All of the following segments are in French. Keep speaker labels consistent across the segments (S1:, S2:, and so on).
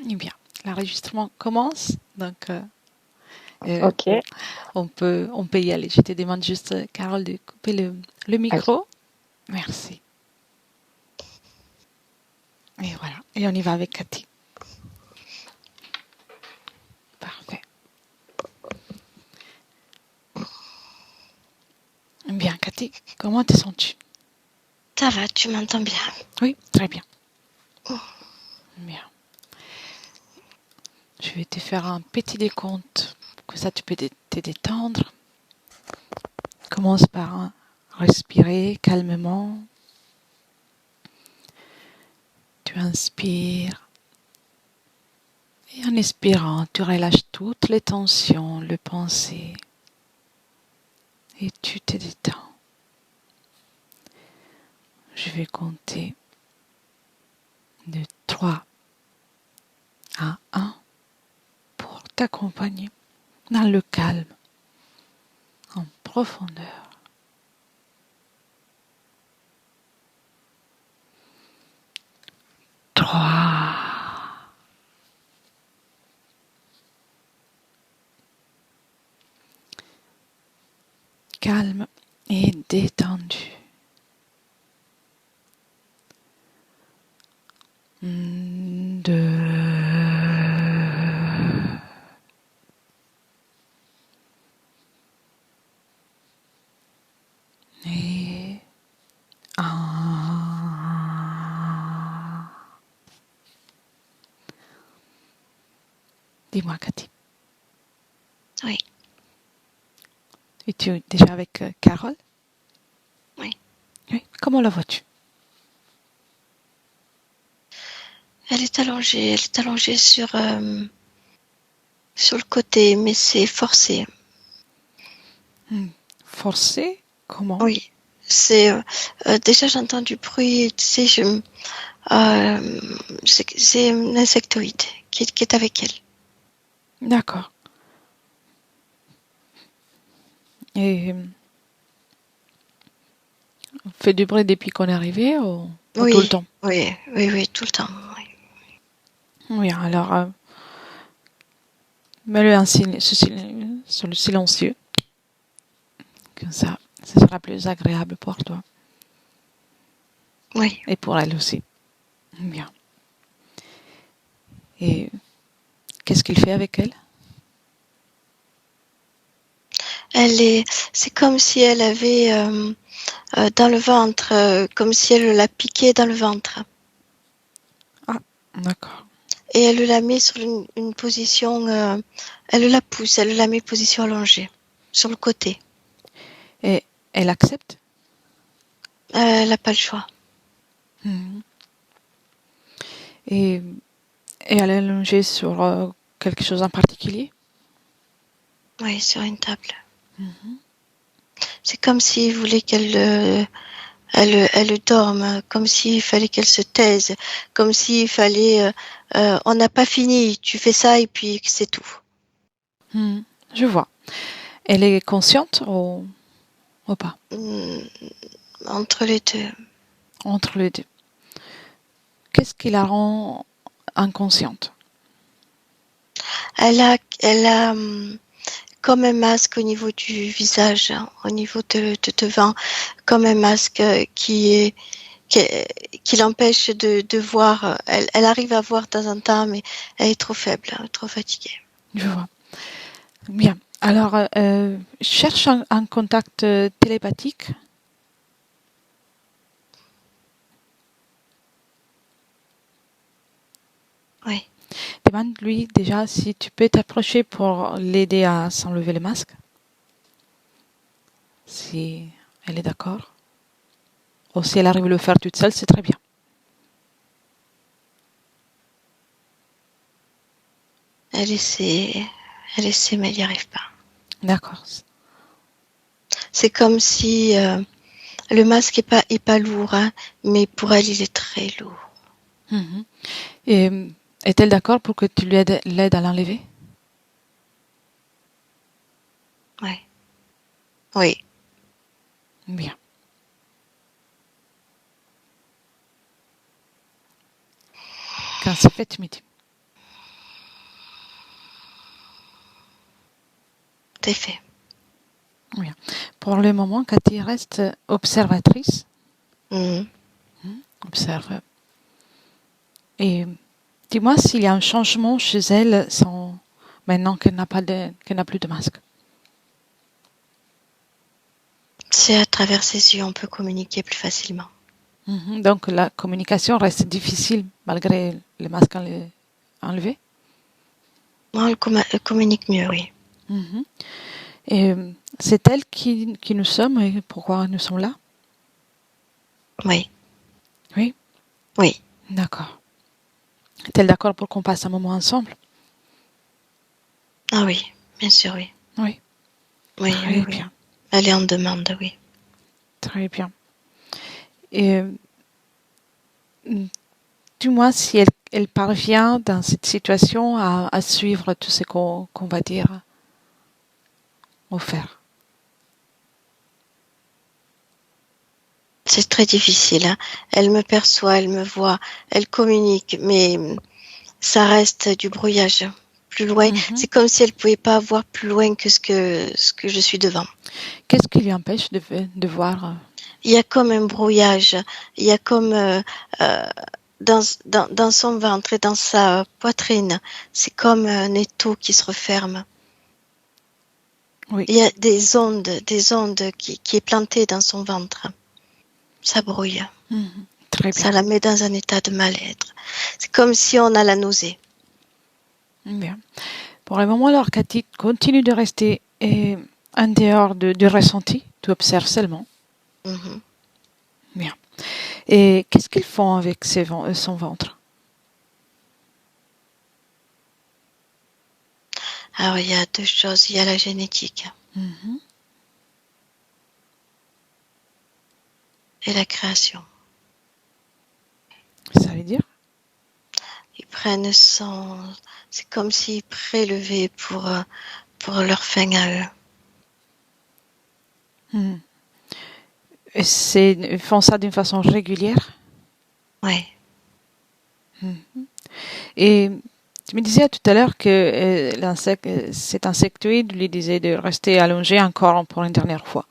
S1: Eh bien, l'enregistrement commence, donc
S2: Ok.
S1: on peut y aller. Je te demande juste, Carole, de couper le
S2: Oui.
S1: micro. Merci. Et voilà. Et on y va avec Cathy. Parfait. Eh bien, Cathy, comment te sens-tu?
S2: Ça va, tu m'entends bien.
S1: Oui, très bien. Bien. Je vais te faire un petit décompte pour que ça tu peux te détendre. Commence par respirer calmement. Tu inspires. Et en expirant, tu relâches toutes les tensions, les pensées. Et tu te détends. Je vais compter de 3 à 1 pour t'accompagner dans le calme, en profondeur. 3, calme et détendu. 2, et 1. Dis-moi, Cathy,
S2: Oui,
S1: es-tu déjà avec Carole?
S2: oui.
S1: Oui. Comment la vois-tu?
S2: Elle est allongée sur le côté, mais c'est forcé.
S1: Forcé? Comment?
S2: Oui, déjà j'entends du bruit, tu sais, c'est une insectoïde qui est avec elle.
S1: D'accord. Et fait du bruit depuis qu'on est arrivé ou tout le
S2: Oui,
S1: temps?
S2: oui, oui, oui, tout le temps. Oui.
S1: Oui, alors mets-le en sur le silencieux, comme ça, ce sera plus agréable pour toi
S2: Oui.
S1: et pour elle aussi. Bien. Et qu'est-ce qu'il fait avec elle?
S2: C'est comme si elle avait dans le ventre, comme si elle l'a piqué dans le ventre.
S1: Ah, d'accord.
S2: Et elle la met sur une position, elle la pousse, elle la met position allongée, sur le côté.
S1: Et elle accepte?
S2: Elle n'a pas le choix.
S1: Mhm. Et, et elle est allongée sur quelque chose en particulier?
S2: Oui, sur une table.
S1: Mhm.
S2: C'est comme s'il voulait elle dorme, comme s'il fallait qu'elle se taise, comme s'il fallait, on n'a pas fini, tu fais ça et puis c'est tout.
S1: Mhm. Je vois. Elle est consciente ou pas?
S2: Hmm, entre les deux.
S1: Entre les deux. Qu'est-ce qui la rend inconsciente?
S2: Elle a comme un masque au niveau du visage, hein, au niveau de devant, comme un masque qui, qui l'empêche de voir. Elle arrive à voir de temps en temps, mais elle est trop faible, hein, trop fatiguée.
S1: Je vois. Bien. Alors, cherche un contact télépathique.
S2: Oui,
S1: Demande-lui déjà si tu peux t'approcher pour l'aider à s'enlever le masque. Si elle est d'accord. Ou si elle arrive à le faire toute seule, c'est très bien.
S2: elle essaie, elle essaie, mais elle n'y arrive pas.
S1: D'accord.
S2: C'est comme si le masque est pas lourd, hein, mais pour elle, il est très lourd.
S1: Mhm. Et est-elle d'accord pour que tu l'aides à l'enlever?
S2: Ouais. Oui,
S1: Bien. Quand c'est fait, tu me dis.
S2: à fait.
S1: Oui. Pour le moment, Cathy reste observatrice.
S2: Mhm.
S1: Observe. Et dis-moi s'il y a un changement chez elle maintenant qu'elle qu'elle n'a plus de masque.
S2: C'est à travers ses yeux on peut communiquer plus facilement.
S1: Donc la communication reste difficile malgré le masque enlevé.
S2: On communique mieux, oui.
S1: Mhm. Et c'est elle qui nous sommes et pourquoi nous sommes là.
S2: Oui.
S1: Oui,
S2: Oui.
S1: d'accord. Est-elle d'accord pour qu'on passe un moment ensemble?
S2: Ah oui, bien sûr, oui.
S1: Oui,
S2: Oui, oui,
S1: très
S2: oui.
S1: bien,
S2: Elle est en demande, oui.
S1: très bien. Et dis-moi si elle parvient dans cette situation à suivre tout ce qu'on va dire ou faire.
S2: C'est très difficile, hein. Elle me perçoit, elle me voit, elle communique, mais ça reste du brouillage. Plus loin,
S1: Mhm.
S2: c'est comme si elle pouvait pas voir plus loin que ce que je suis devant.
S1: Qu'est-ce qui lui empêche de voir
S2: Il y a comme un brouillage, il y a comme euh, dans son ventre et dans sa poitrine, c'est comme un étau qui se referme.
S1: Oui,
S2: Il y a des ondes qui est plantée dans son ventre. Ça brouille.
S1: très
S2: Ça
S1: bien.
S2: la met dans un état de mal-être. C'est comme si on a la nausée.
S1: Bien. Pour le moment, alors, Cathy continue de rester en dehors du ressenti. Tu observes seulement.
S2: Mhm.
S1: Bien. Et qu'est-ce qu'ils font avec son ventre?
S2: Alors il y a deux choses. Il y a la génétique
S1: Mhm.
S2: et la création.
S1: Ça veut dire?
S2: Ils prennent c'est comme s'ils prélevaient pour leur fin à eux.
S1: Mhm. Et ils font ça d'une façon régulière?
S2: Oui.
S1: Et tu me disais tout à l'heure que cet insectoïde lui disait de rester allongé encore pour une dernière fois.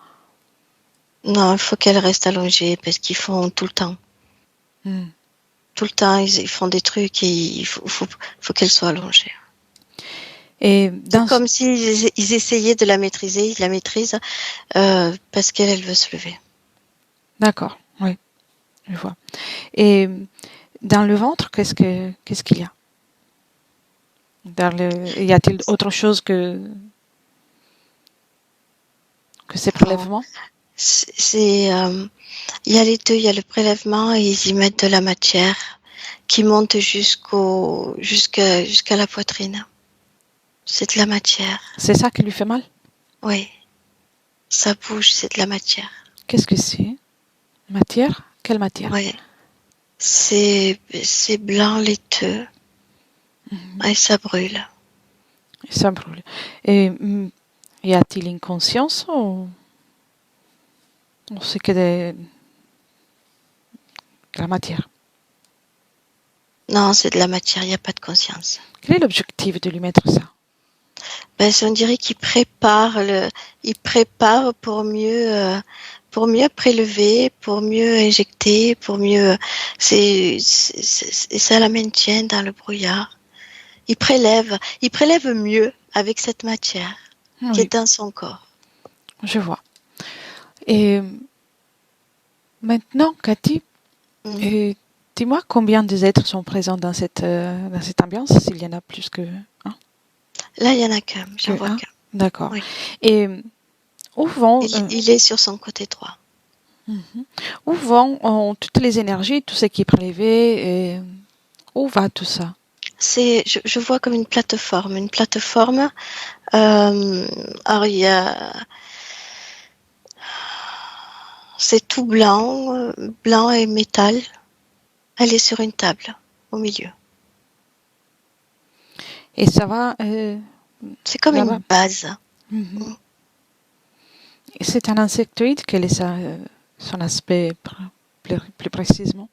S2: Non, il faut qu'elles restent allongées parce qu'ils font tout le temps.
S1: Mhm.
S2: Tout le temps, ils font des trucs et faut qu'elles soient allongées.
S1: Et
S2: C'est comme s'ils ils essayaient de la maîtriser, ils la maîtrisent parce qu'elle veut se lever.
S1: D'accord, oui, je vois. Et dans le ventre, qu'est-ce qu'il y a? Y a-t-il autre chose que ces
S2: Non,
S1: prélèvements?
S2: il y a les deux, il y a le prélèvement et ils y mettent de la matière qui monte jusqu'à la poitrine. C'est de la matière.
S1: C'est ça qui lui fait mal?
S2: Oui, ça bouge, c'est de la matière.
S1: Qu'est-ce que c'est? Matière? Quelle matière?
S2: Oui, c'est blanc laiteux et ça brûle.
S1: Ça brûle. Et y a-t-il une conscience ou c'est que de la matière?
S2: Non, c'est de la matière, il n'y a pas de conscience.
S1: Quel est l'objectif de lui mettre ça?
S2: Ben, on dirait il prépare pour mieux prélever, pour mieux injecter, pour mieux, et ça la maintient dans le brouillard. Il prélève mieux avec cette matière qui
S1: Oui,
S2: est dans son corps.
S1: je vois. Et maintenant, Cathy,
S2: Mhm.
S1: et dis-moi combien des êtres sont présents dans cette ambiance, s'il y en a plus un.
S2: Là, il y en a qu'un,
S1: Que
S2: j'en vois
S1: un.
S2: qu'un.
S1: D'accord.
S2: Oui.
S1: Et où vont,
S2: Il est sur son côté droit.
S1: où vont toutes les énergies, tout ce qui est prélevé, et où va tout ça?
S2: Je vois comme une plateforme. Une plateforme, euh, alors c'est tout blanc, blanc et métal. Elle est sur une table, au milieu.
S1: Et ça va
S2: C'est comme
S1: là-bas.
S2: une base.
S1: Mhm. Et c'est un insectoïde, quel est son aspect plus précisément?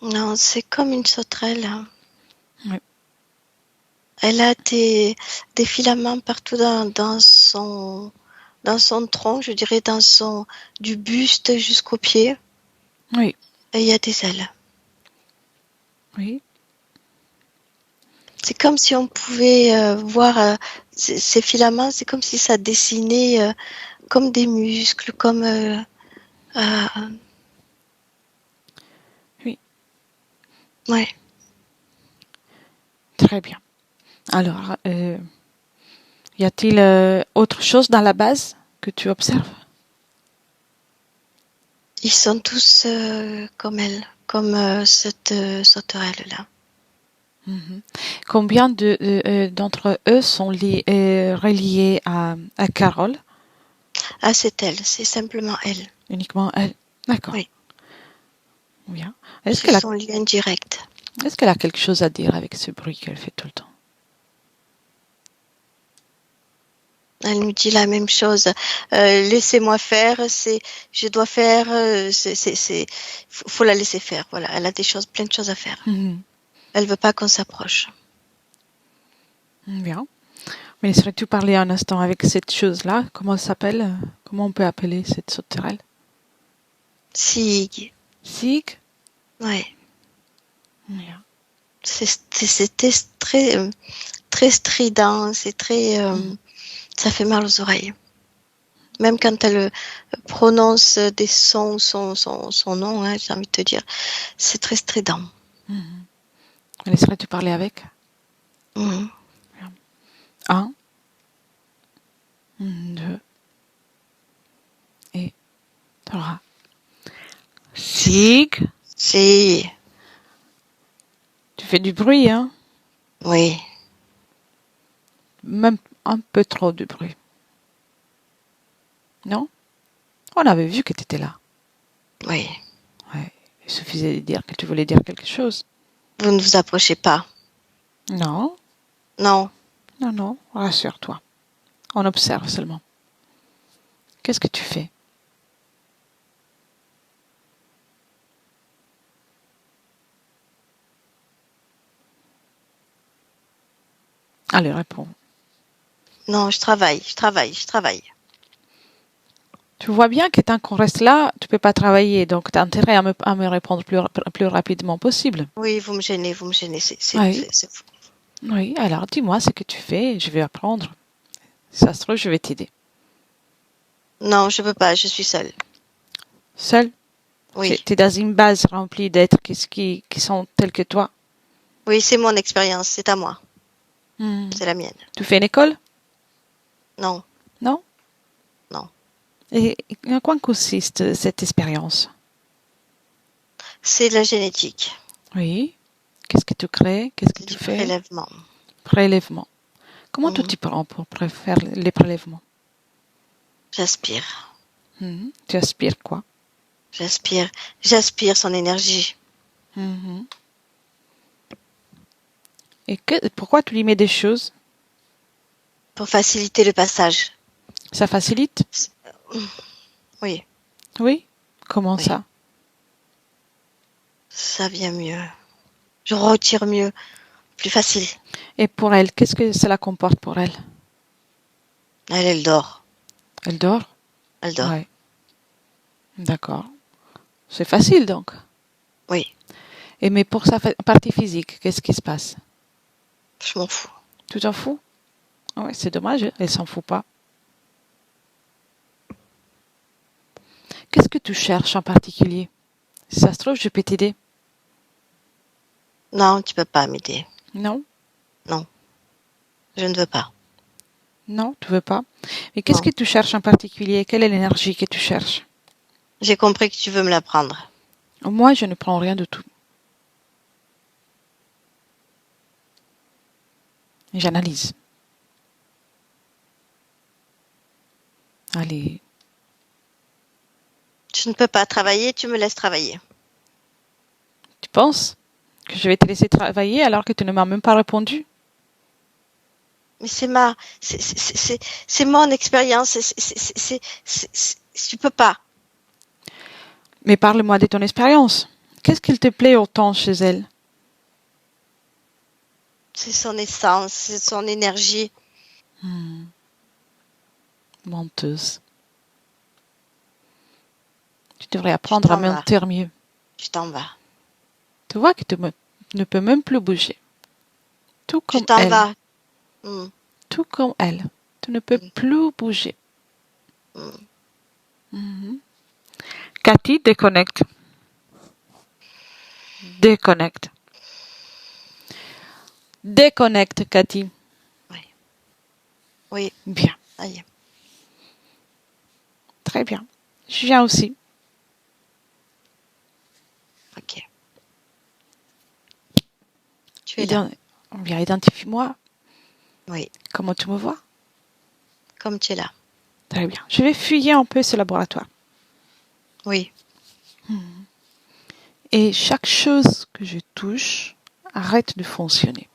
S2: Non, c'est comme une sauterelle, hein.
S1: Oui.
S2: Elle a des filaments partout dans son tronc, je dirais du buste jusqu'aux pieds.
S1: Oui,
S2: Et il y a des ailes.
S1: oui.
S2: C'est comme si on pouvait voir ces filaments, c'est comme si ça dessinait comme des muscles, comme euh,
S1: Oui,
S2: ouais.
S1: très bien. Alors, y a-t-il autre chose dans la base que tu observes?
S2: Ils sont tous comme elle, comme cette sauterelle-là.
S1: Mhm. Combien d'entre eux sont reliés à Carole?
S2: Ah, c'est elle, c'est simplement elle.
S1: Uniquement elle. D'accord.
S2: Oui,
S1: Bien.
S2: ce sont liens directs.
S1: Est-ce qu'elle a quelque chose à dire avec ce bruit qu'elle fait tout le temps?
S2: Elle nous dit la même chose. Laissez-moi faire. Je dois faire. Faut la laisser faire. Voilà, elle a plein de choses à faire.
S1: Mhm.
S2: Elle veut pas qu'on s'approche.
S1: Bien. Mais laisserais-tu parler un instant avec cette chose-là? Comment elle s'appelle? Comment on peut appeler cette sauterelle?
S2: Sig.
S1: Sig?
S2: Ouais.
S1: Bien.
S2: C'était très strident. C'est très. Ça fait mal aux oreilles. Même quand elle prononce des sons, son nom, hein, j'ai envie de te dire, c'est très strident.
S1: Mhm. Laisserais-tu parler avec?
S2: Mhm.
S1: Bien. Un, deux et trois. Sig,
S2: C'est.
S1: tu fais du bruit, hein?
S2: Oui.
S1: Même un peu trop de bruit. Non? On avait vu que tu étais là.
S2: Oui.
S1: Ouais. Il suffisait de dire que tu voulais dire quelque chose.
S2: Vous ne vous approchez pas.
S1: Non,
S2: Non.
S1: non, non, rassure-toi. On observe seulement. Qu'est-ce que tu fais? Allez, réponds.
S2: Non, je travaille.
S1: Tu vois bien que tant qu'on reste là, tu peux pas travailler. Donc, tu as intérêt à me répondre plus rapidement possible.
S2: Oui, vous me gênez.
S1: Oui,
S2: C'est fou.
S1: oui. Alors, dis-moi ce que tu fais. Je vais apprendre. Si ça se trouve, je vais t'aider.
S2: Non, je peux pas, je suis seule.
S1: Seul? Tu
S2: Oui.
S1: es dans une base remplie d'êtres qui sont tels que toi.
S2: Oui, c'est mon expérience, c'est à moi.
S1: Hmm.
S2: C'est la mienne.
S1: Tu fais une école?
S2: Non,
S1: Non?
S2: non.
S1: Et en quoi consiste cette expérience?
S2: C'est de la génétique.
S1: Oui. Qu'est-ce que tu crées? Qu'est-ce que
S2: C'est
S1: tu
S2: du
S1: fais?
S2: prélèvement.
S1: Prélèvement. Comment tu
S2: Mhm.
S1: t'y prends pour faire les prélèvements?
S2: J'aspire.
S1: Tu aspires quoi?
S2: J'aspire. J'aspire son énergie.
S1: Mhm. Et pourquoi tu lui mets des choses?
S2: Pour faciliter le passage.
S1: Ça facilite?
S2: Oui,
S1: Oui. Comment
S2: oui.
S1: ça?
S2: Ça vient mieux. Je retire mieux. Plus facile.
S1: Et pour elle, qu'est-ce que cela comporte pour elle?
S2: Elle dort.
S1: Elle dort?
S2: Elle dort.
S1: Ouais. D'accord. C'est facile donc.
S2: Oui,
S1: Et mais pour sa partie physique, qu'est-ce qui se passe?
S2: je m'en fous.
S1: Tu t'en fous? Ouais, c'est dommage, elle s'en fout pas. Qu'est-ce que tu cherches en particulier? Si ça se trouve, je peux t'aider.
S2: Non, tu peux pas m'aider.
S1: Non?
S2: Non, je ne veux pas.
S1: Non, tu veux pas. Mais qu'est-ce
S2: Non.
S1: que tu cherches en particulier? Quelle est l'énergie que tu cherches?
S2: J'ai compris que tu veux me la prendre.
S1: Moi, je ne prends rien de tout. J'analyse. Allez,
S2: Je ne peux pas travailler, tu me laisses travailler.
S1: tu penses que je vais te laisser travailler alors que tu ne m'as même pas répondu?
S2: Mais c'est mon expérience. Tu peux pas.
S1: Mais parle-moi de ton expérience. Qu'est-ce qu'il te plaît autant chez elle?
S2: C'est son essence, c'est son énergie.
S1: Menteuse. Tu devrais
S2: Tu
S1: apprendre à
S2: t'en vas.
S1: mentir mieux.
S2: Tu t'en vas.
S1: Tu vois que tu ne peux même plus bouger. Tout
S2: Tu
S1: comme
S2: t'en
S1: elle.
S2: vas. Mm,
S1: Tout comme elle. Tu ne peux
S2: mm,
S1: plus bouger.
S2: mm.
S1: Cathy, déconnecte. Déconnecte. Déconnecte, Cathy.
S2: Oui. Oui.
S1: Bien.
S2: Ça y est.
S1: Très bien. Je viens aussi.
S2: Ok. Tu es là.
S1: Bien, identifie-moi.
S2: Oui.
S1: Comment tu me vois?
S2: Comme tu es là.
S1: Très bien. Je vais fouiller un peu ce laboratoire.
S2: Oui.
S1: Et chaque chose que je touche arrête de fonctionner.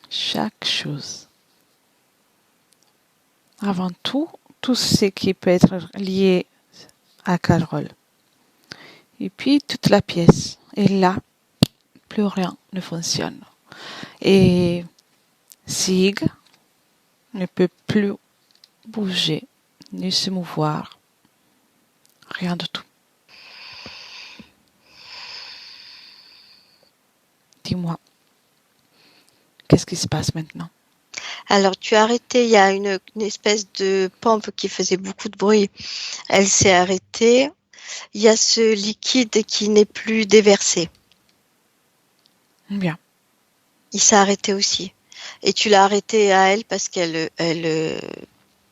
S1: Chaque chose. Avant tout ce qui peut être lié à Carole. Et puis toute la pièce. Et là, plus rien ne fonctionne. Et Sig ne peut plus bouger, ni se mouvoir. Rien de tout. Dis-moi, qu'est-ce qui se passe maintenant?
S2: Alors, tu as arrêté, il y a une espèce de pompe qui faisait beaucoup de bruit. Elle s'est arrêtée. Il y a ce liquide qui n'est plus déversé.
S1: Bien.
S2: Il s'est arrêté aussi. Et tu l'as arrêté à elle parce qu'elle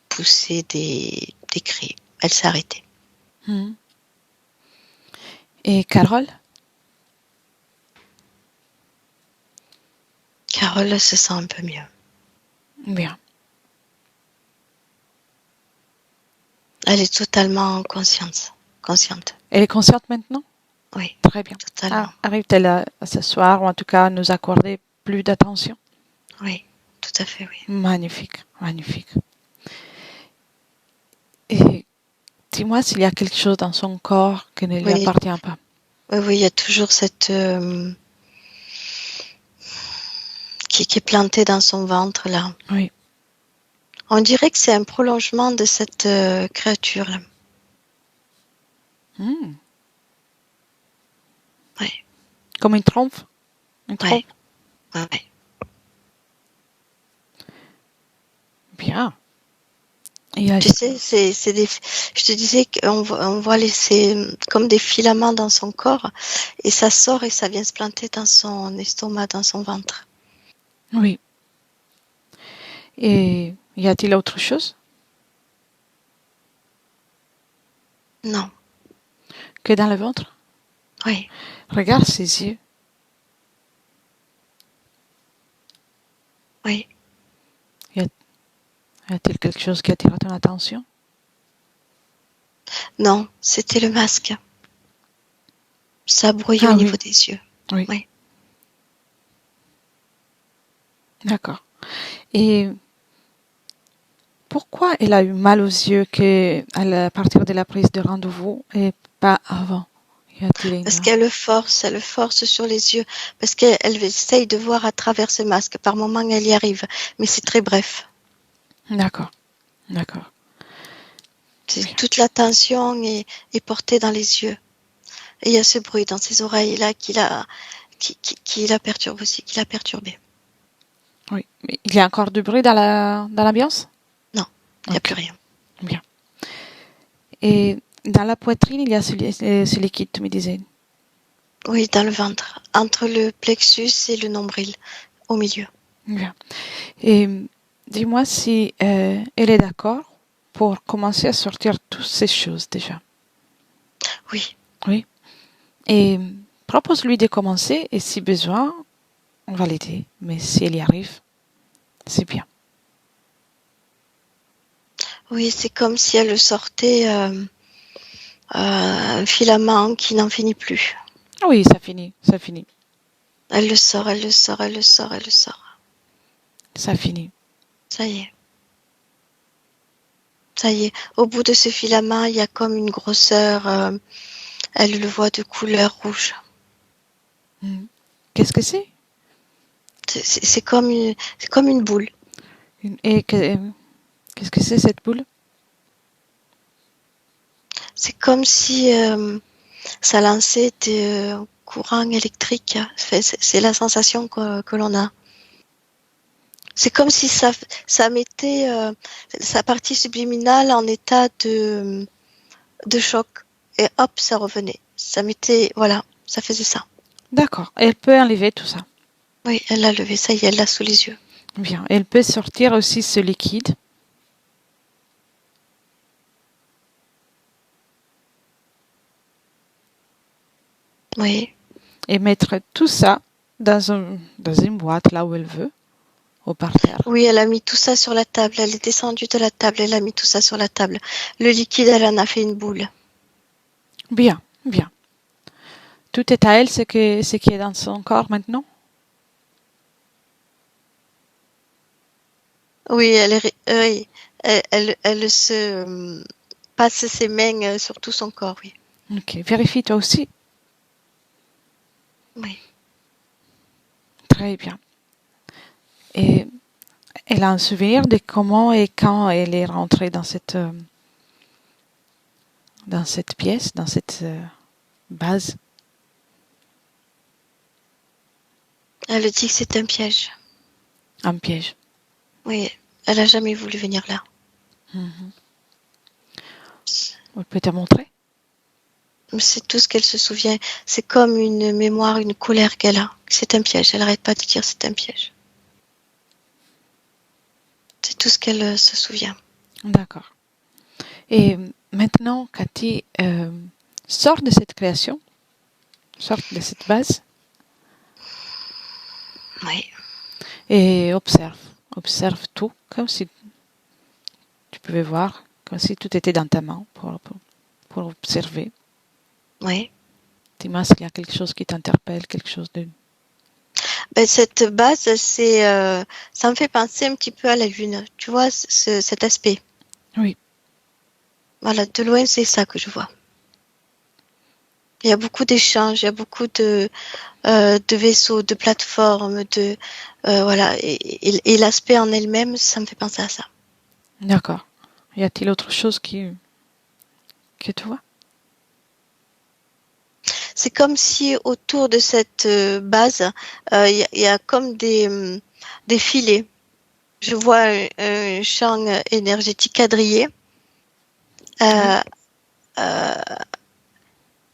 S2: poussait des cris. Elle s'est arrêtée.
S1: Et Carole?
S2: Carole se sent un peu mieux.
S1: Bien.
S2: Elle est totalement consciente.
S1: Elle est consciente maintenant?
S2: Oui,
S1: Très bien.
S2: totalement.
S1: Arrive-t-elle à s'asseoir ou en tout cas à nous accorder plus d'attention?
S2: Oui, tout à fait, oui.
S1: Magnifique, magnifique. Et dis-moi s'il y a quelque chose dans son corps qui ne lui
S2: Oui,
S1: appartient pas.
S2: oui, il y a toujours cette qui est plantée dans son ventre là.
S1: Oui.
S2: On dirait que c'est un prolongement de cette créature là. Oui,
S1: Comme une trompe? Une trompe?
S2: oui, oui.
S1: Bien. Il y a...
S2: Tu sais, c'est des. Je te disais on voit c'est comme des filaments dans son corps et ça sort et ça vient se planter dans son estomac, dans son ventre.
S1: Oui. Et y a-t-il autre chose
S2: Non,
S1: que dans le ventre?
S2: oui,
S1: Regarde ses yeux.
S2: oui.
S1: Y a-t-il quelque chose qui attire ton attention?
S2: Non, c'était le masque. Ça brûlait au
S1: Ah
S2: niveau
S1: oui,
S2: des yeux.
S1: oui.
S2: Oui.
S1: D'accord. Et pourquoi elle a eu mal aux yeux à partir de la prise de rendez-vous et pas avant? Y a-t-il
S2: Parce
S1: une...
S2: elle force sur les yeux, parce qu'elle essaye de voir à travers ce masque. Par moments, elle y arrive, mais c'est très bref.
S1: D'accord, d'accord. Bien.
S2: Toute l'attention est portée dans les yeux. Et il y a ce bruit dans ses oreilles là qui la perturbe aussi, qui l'a perturbée.
S1: Oui. Mais il y a encore du bruit dans l'ambiance?
S2: Non, il n'y a
S1: Ok,
S2: plus rien.
S1: bien. Et dans la poitrine, il y a ce liquide, tu me disais.
S2: Oui, dans le ventre, entre le plexus et le nombril, au milieu.
S1: Bien. Et dis-moi si elle est d'accord pour commencer à sortir toutes ces choses déjà.
S2: Oui,
S1: Oui. Et propose-lui de commencer et si besoin, on va l'aider. Mais si elle y arrive, c'est bien.
S2: oui, c'est comme si elle sortait un filament qui n'en finit plus.
S1: Oui, ça finit, ça finit,
S2: Elle le sort, elle le sort, elle le sort, elle le sort.
S1: ça finit.
S2: Ça y est. Ça y est. Au bout de ce filament, il y a comme une grosseur elle le voit de couleur rouge.
S1: Qu'est-ce que c'est?
S2: C'est comme une boule.
S1: Et qu'est-ce que c'est cette boule?
S2: C'est comme si ça lançait des courants électriques. C'est la sensation que l'on a. C'est comme si ça mettait sa partie subliminale en état de choc. Et hop, ça revenait. Ça mettait, voilà, ça faisait ça.
S1: D'accord. Elle peut enlever tout ça.
S2: Oui, elle l'a levé, ça y est, elle l'a sous les yeux.
S1: Bien. Elle peut sortir aussi ce liquide.
S2: Oui.
S1: Et mettre tout ça dans une boîte là où elle veut, ou par terre.
S2: Oui, elle a mis tout ça sur la table. Elle est descendue de la table, elle a mis tout ça sur la table. Le liquide, elle en a fait une boule.
S1: Bien, bien. Tout est à elle, ce qui est dans son corps maintenant?
S2: Oui, oui, elle se passe ses mains sur tout son corps, oui.
S1: Ok. Vérifie toi aussi.
S2: Oui.
S1: Très bien. Et elle a un souvenir de comment et quand elle est rentrée dans cette pièce, dans cette base.
S2: Elle dit que c'est un piège.
S1: Un piège.
S2: Oui, elle a jamais voulu venir là.
S1: Elle peut te montrer?
S2: C'est tout ce qu'elle se souvient. C'est comme une mémoire, une colère qu'elle a. C'est un piège. Elle n'arrête pas de dire c'est un piège. C'est tout ce qu'elle se souvient.
S1: D'accord. Et maintenant, Cathy, sort de cette création, sort de cette base
S2: Oui.
S1: et observe. Observe tout, comme si tu pouvais voir, comme si tout était dans ta main pour observer.
S2: Oui.
S1: Dis-moi s'il y a quelque chose qui t'interpelle, quelque chose de...
S2: Ben, cette base, ça me fait penser un petit peu à la Lune. Tu vois, cet aspect.
S1: Oui.
S2: Voilà, de loin, c'est ça que je vois. Il y a beaucoup d'échanges, il y a beaucoup de vaisseaux, de plateformes, voilà. Et l'aspect en elle-même, ça me fait penser à ça.
S1: D'accord. Y a-t-il autre chose que tu vois?
S2: C'est comme si autour de cette base, il y a comme des filets. Je vois un champ énergétique quadrillé
S1: Oui.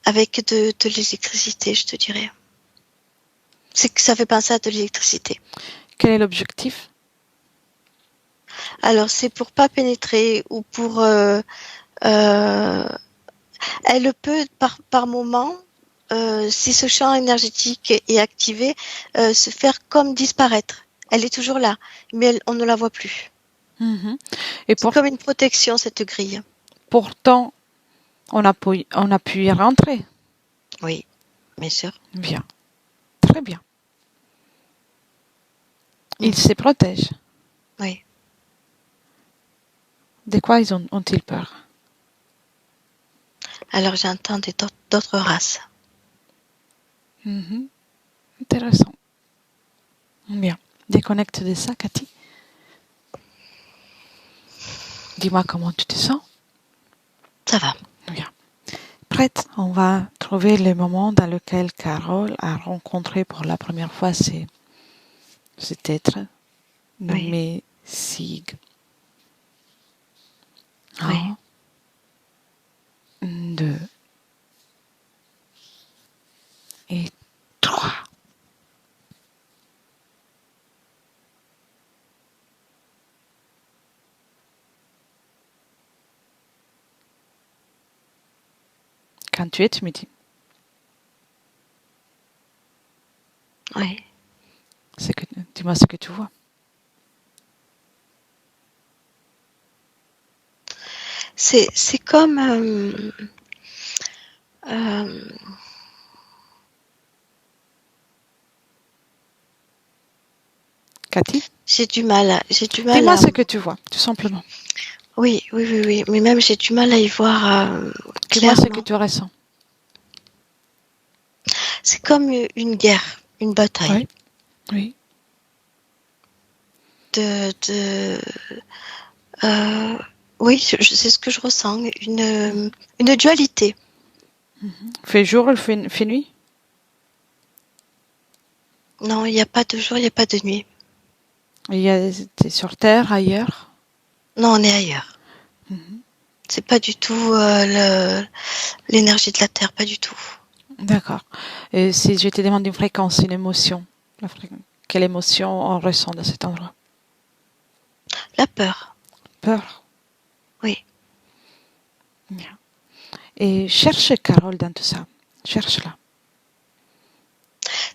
S2: avec de l'électricité, je te dirais. C'est que ça fait penser à de l'électricité.
S1: Quel est l'objectif?
S2: Alors, c'est pour pas pénétrer ou pour... elle peut, par moment, si ce champ énergétique est activé, se faire comme disparaître. Elle est toujours là, mais on ne la voit plus.
S1: Mhm. Et
S2: C'est comme une protection, cette grille.
S1: pourtant, on a pu y rentrer.
S2: Oui, bien sûr.
S1: Bien. Très bien. Ils se protègent.
S2: Oui.
S1: De quoi ont-ils peur?
S2: Alors, j'entends d'autres races.
S1: Intéressant. Bien. Déconnecte de ça, Cathy. Dis-moi comment tu te sens.
S2: Ça va.
S1: Bien. Prête, on va trouver le moment dans lequel Carole a rencontré pour la première fois cet être nommé Sig.
S2: Oui.
S1: 1, 2 et 3. Quand tu es, tu me dis.
S2: Oui.
S1: Dis-moi ce que tu vois.
S2: C'est comme...
S1: Cathy,
S2: j'ai du mal
S1: dis-moi ce que tu vois, tout simplement.
S2: Oui. Mais même j'ai du mal à y voir
S1: Dis-moi ce que
S2: clairement.
S1: tu ressens.
S2: C'est comme une guerre, une bataille.
S1: Oui.
S2: Oui, c'est ce que je ressens, une dualité.
S1: Il fait jour, il fait nuit?
S2: Non, il n'y a pas de jour, il n'y a pas de nuit.
S1: T'es sur Terre, ailleurs?
S2: Non, on est ailleurs.
S1: Mhm.
S2: C'est pas du tout l'énergie de la Terre, pas du tout.
S1: D'accord. Et si je te demande une fréquence, une émotion, quelle émotion on ressent dans cet endroit?
S2: La peur,
S1: Peur.
S2: oui.
S1: Bien. Et cherche Carole dans tout ça. Cherche-la.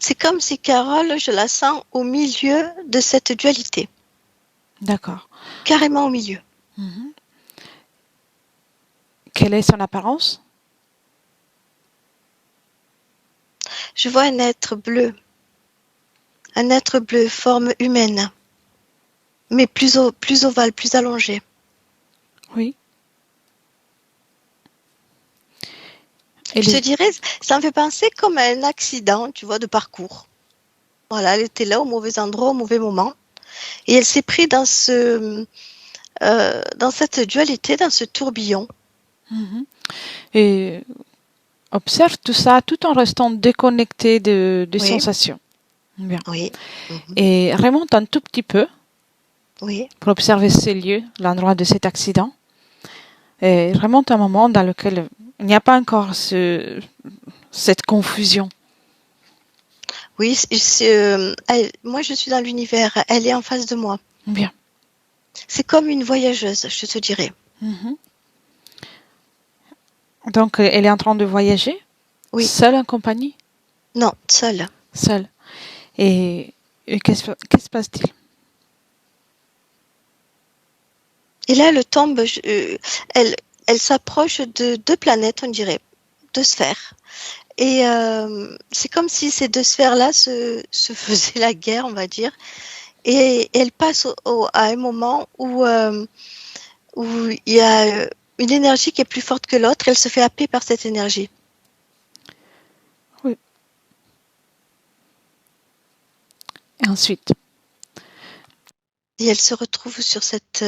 S2: C'est comme si Carole, je la sens au milieu de cette dualité.
S1: D'accord.
S2: Carrément au milieu.
S1: Mhm. Quelle est son apparence?
S2: Je vois un être bleu. Un être bleu, forme humaine. Mais plus ovale, plus allongé.
S1: Oui.
S2: Je te dirais, ça me fait penser comme à un accident, tu vois, de parcours. Voilà, elle était là au mauvais endroit, au mauvais moment. Et elle s'est prise dans cette dualité, dans ce tourbillon.
S1: Mhm. Et observe tout ça tout en restant déconnecté des
S2: Oui,
S1: sensations. Bien.
S2: oui,
S1: Et remonte un tout petit peu
S2: oui,
S1: pour observer ces lieux, l'endroit de cet accident. Et remonte un moment dans lequel il n'y a pas encore cette confusion.
S2: oui. Moi, je suis dans l'univers. Elle est en face de moi.
S1: Bien.
S2: C'est comme une voyageuse, je te dirais.
S1: Mhm. Donc, elle est en train de voyager,
S2: Oui,
S1: seule en compagnie,
S2: non, seule.
S1: seule. Et qu'est-ce se passe-t-il?
S2: Et là, elle tombe, elle s'approche de deux planètes, on dirait, deux sphères. Et c'est comme si ces deux sphères-là se faisaient la guerre, on va dire. Et elle passe à un moment où il y a une énergie qui est plus forte que l'autre. Elle se fait happer par cette énergie.
S1: Oui. Et ensuite,
S2: Et elle se retrouve sur cette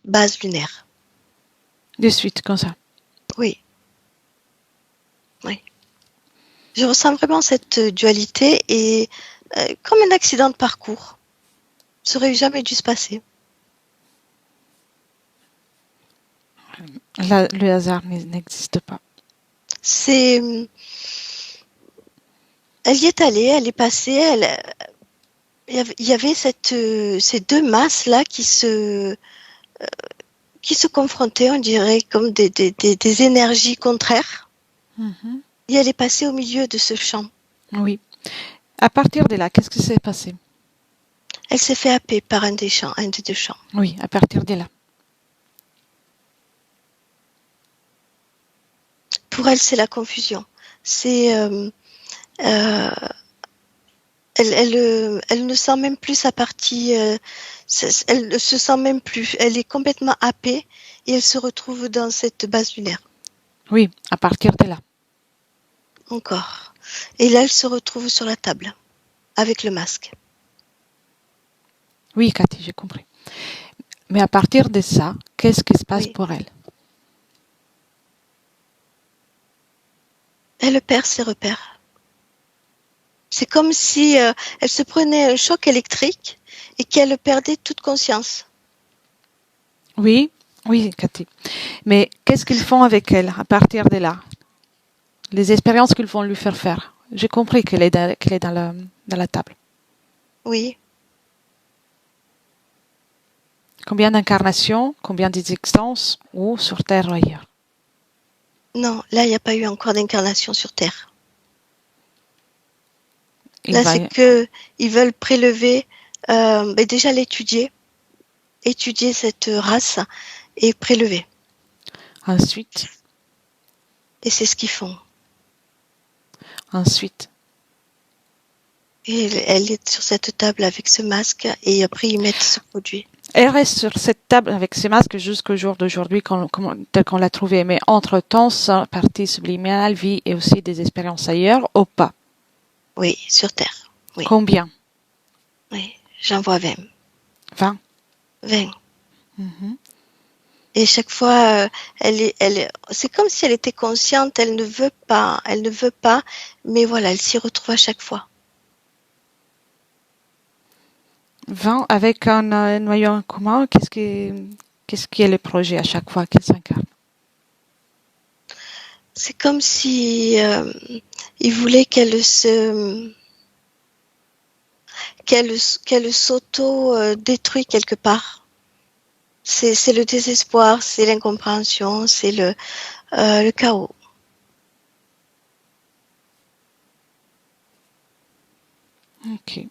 S2: base lunaire.
S1: de suite, comme ça.
S2: Oui, oui. Je ressens vraiment cette dualité et comme un accident de parcours. Ça aurait jamais dû se passer.
S1: Là, le hasard n'existe pas.
S2: C'est, elle y est allée, elle est passée, il y avait ces deux masses là qui se confrontaient, on dirait comme des énergies contraires.
S1: Mhm.
S2: Et elle est passée au milieu de ce champ.
S1: Oui. À partir de là, qu'est-ce qui s'est passé?
S2: Elle s'est fait happer par un des champs, un des deux champs.
S1: Oui, à partir de là.
S2: Pour elle, c'est la confusion. C'est euh, elle ne sent même plus sa partie. Elle ne se sent même plus. Elle est complètement happée et elle se retrouve dans cette base lunaire.
S1: Oui, à partir de là.
S2: Encore. Et là, elle se retrouve sur la table avec le masque.
S1: Oui, Cathy, j'ai compris. Mais à partir de ça, qu'est-ce qui se passe
S2: Oui.
S1: pour elle?
S2: Elle perd ses repères. C'est comme si elle se prenait un choc électrique et qu'elle perdait toute conscience.
S1: Oui, oui, Cathy. Mais qu'est-ce qu'ils font avec elle à partir de là? Les expériences qu'ils vont lui faire faire. J'ai compris qu'elle est dans la table.
S2: Oui.
S1: Combien d'incarnations, combien d'existences, ou sur Terre ou ailleurs?
S2: Non, là, il n'y a pas eu encore d'incarnation sur Terre.
S1: Il
S2: Là,
S1: va
S2: c'est que ils veulent prélever, déjà étudier cette race et prélever.
S1: ensuite,
S2: Et c'est ce qu'ils font.
S1: ensuite.
S2: Et elle est sur cette table avec ce masque et après ils mettent ce produit.
S1: Elle reste sur cette table avec ses masques jusqu'au jour d'aujourd'hui, tel qu'on l'a trouvé. Mais entre-temps, sa partie subliminale vit et aussi des expériences ailleurs ou pas.
S2: Oui, sur Terre. Oui,
S1: Combien?
S2: oui. J'en vois 20.
S1: 20.
S2: 20.
S1: Mhm.
S2: Et chaque fois, c'est comme si elle était consciente, elle ne veut pas, mais voilà, elle s'y retrouve à chaque fois.
S1: 20 avec un noyau en commun. Qu'est-ce qui est le projet à chaque fois qu'elle s'incarne?
S2: C'est comme si il voulait qu'elle s'auto-détruit quelque part. C'est le désespoir, c'est l'incompréhension, c'est le chaos.
S1: Ok.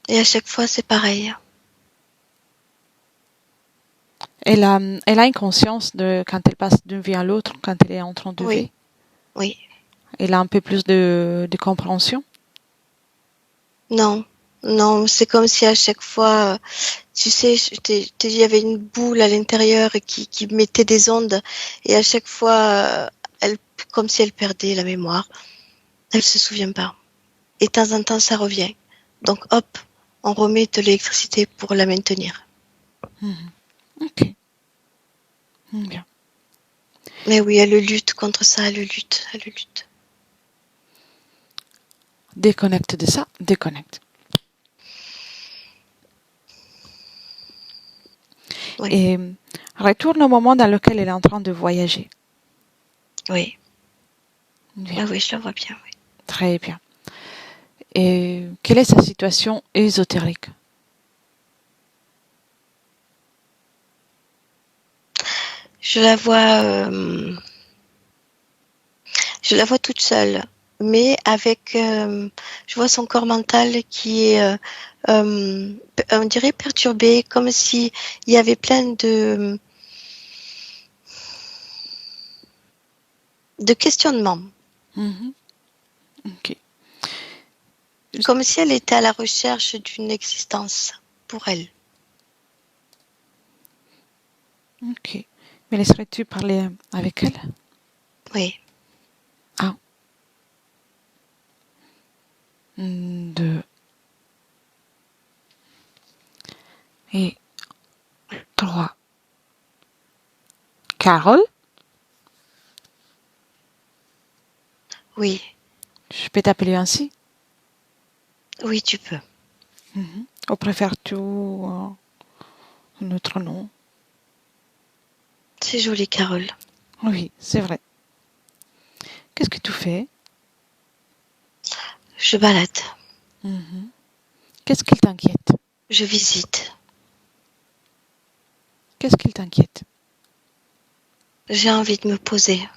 S2: Et à chaque fois, c'est pareil.
S1: Elle a une conscience de quand elle passe d'une vie à l'autre, quand elle est en train de vivre.
S2: Oui, oui.
S1: Elle a un peu plus de compréhension.
S2: Non, non, c'est comme si à chaque fois, tu sais, il y avait une boule à l'intérieur qui mettait des ondes, et à chaque fois, comme si elle perdait la mémoire. Elle se souvient pas. Et de temps en temps, ça revient. Donc, hop, on remet de l'électricité pour la maintenir.
S1: Mhm. Ok. Bien.
S2: Mais oui, elle lutte contre ça, elle lutte, elle lutte.
S1: Déconnecte de ça, déconnecte.
S2: Oui,
S1: Et retourne au moment dans lequel elle est en train de voyager.
S2: oui,
S1: Bien.
S2: ah oui, je la vois bien, oui.
S1: Très bien. Et quelle est sa situation ésotérique?
S2: Je la vois, je la vois toute seule, mais avec, je vois son corps mental qui est, on dirait perturbé, comme si il y avait plein de questionnements,
S1: Mhm. Ok.
S2: comme si elle était à la recherche d'une existence pour elle.
S1: Ok. Mais laisserais-tu parler avec elle?
S2: Oui,
S1: Un, deux et trois. Carole,
S2: oui,
S1: je peux t'appeler ainsi?
S2: oui, tu peux.
S1: Mhm. Ou préfères-tu un autre nom?
S2: C'est joli, Carole.
S1: Oui, c'est vrai. Qu'est-ce que tu fais?
S2: Je balade,
S1: Mhm. Qu'est-ce qui t'inquiète?
S2: je visite.
S1: Qu'est-ce qui t'inquiète?
S2: J'ai envie de me poser.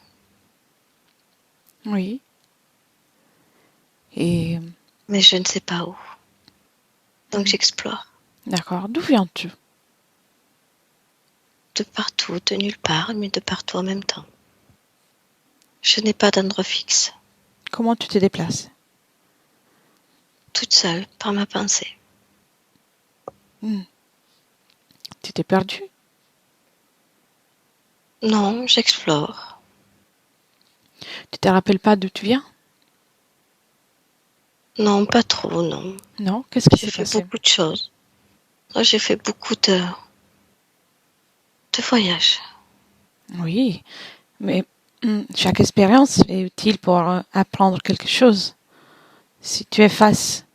S1: Oui. Et
S2: Mais je ne sais pas où. Donc
S1: mhm.
S2: j'explore.
S1: D'accord. D'où viens-tu?
S2: De partout, de nulle part, mais de partout en même temps. Je n'ai pas d'endroit fixe.
S1: Comment tu te déplaces?
S2: Toute seule, par ma pensée.
S1: Hmm. Tu t'es perdu?
S2: Non, j'explore.
S1: Tu te rappelles pas d'où tu viens?
S2: Non, pas trop, non.
S1: Non? Qu'est-ce qui
S2: J'ai
S1: s'est
S2: fait
S1: passé?
S2: beaucoup de choses. Moi, j'ai fait beaucoup de voyages.
S1: Oui, mais chaque expérience est utile pour apprendre quelque chose. Si tu effaces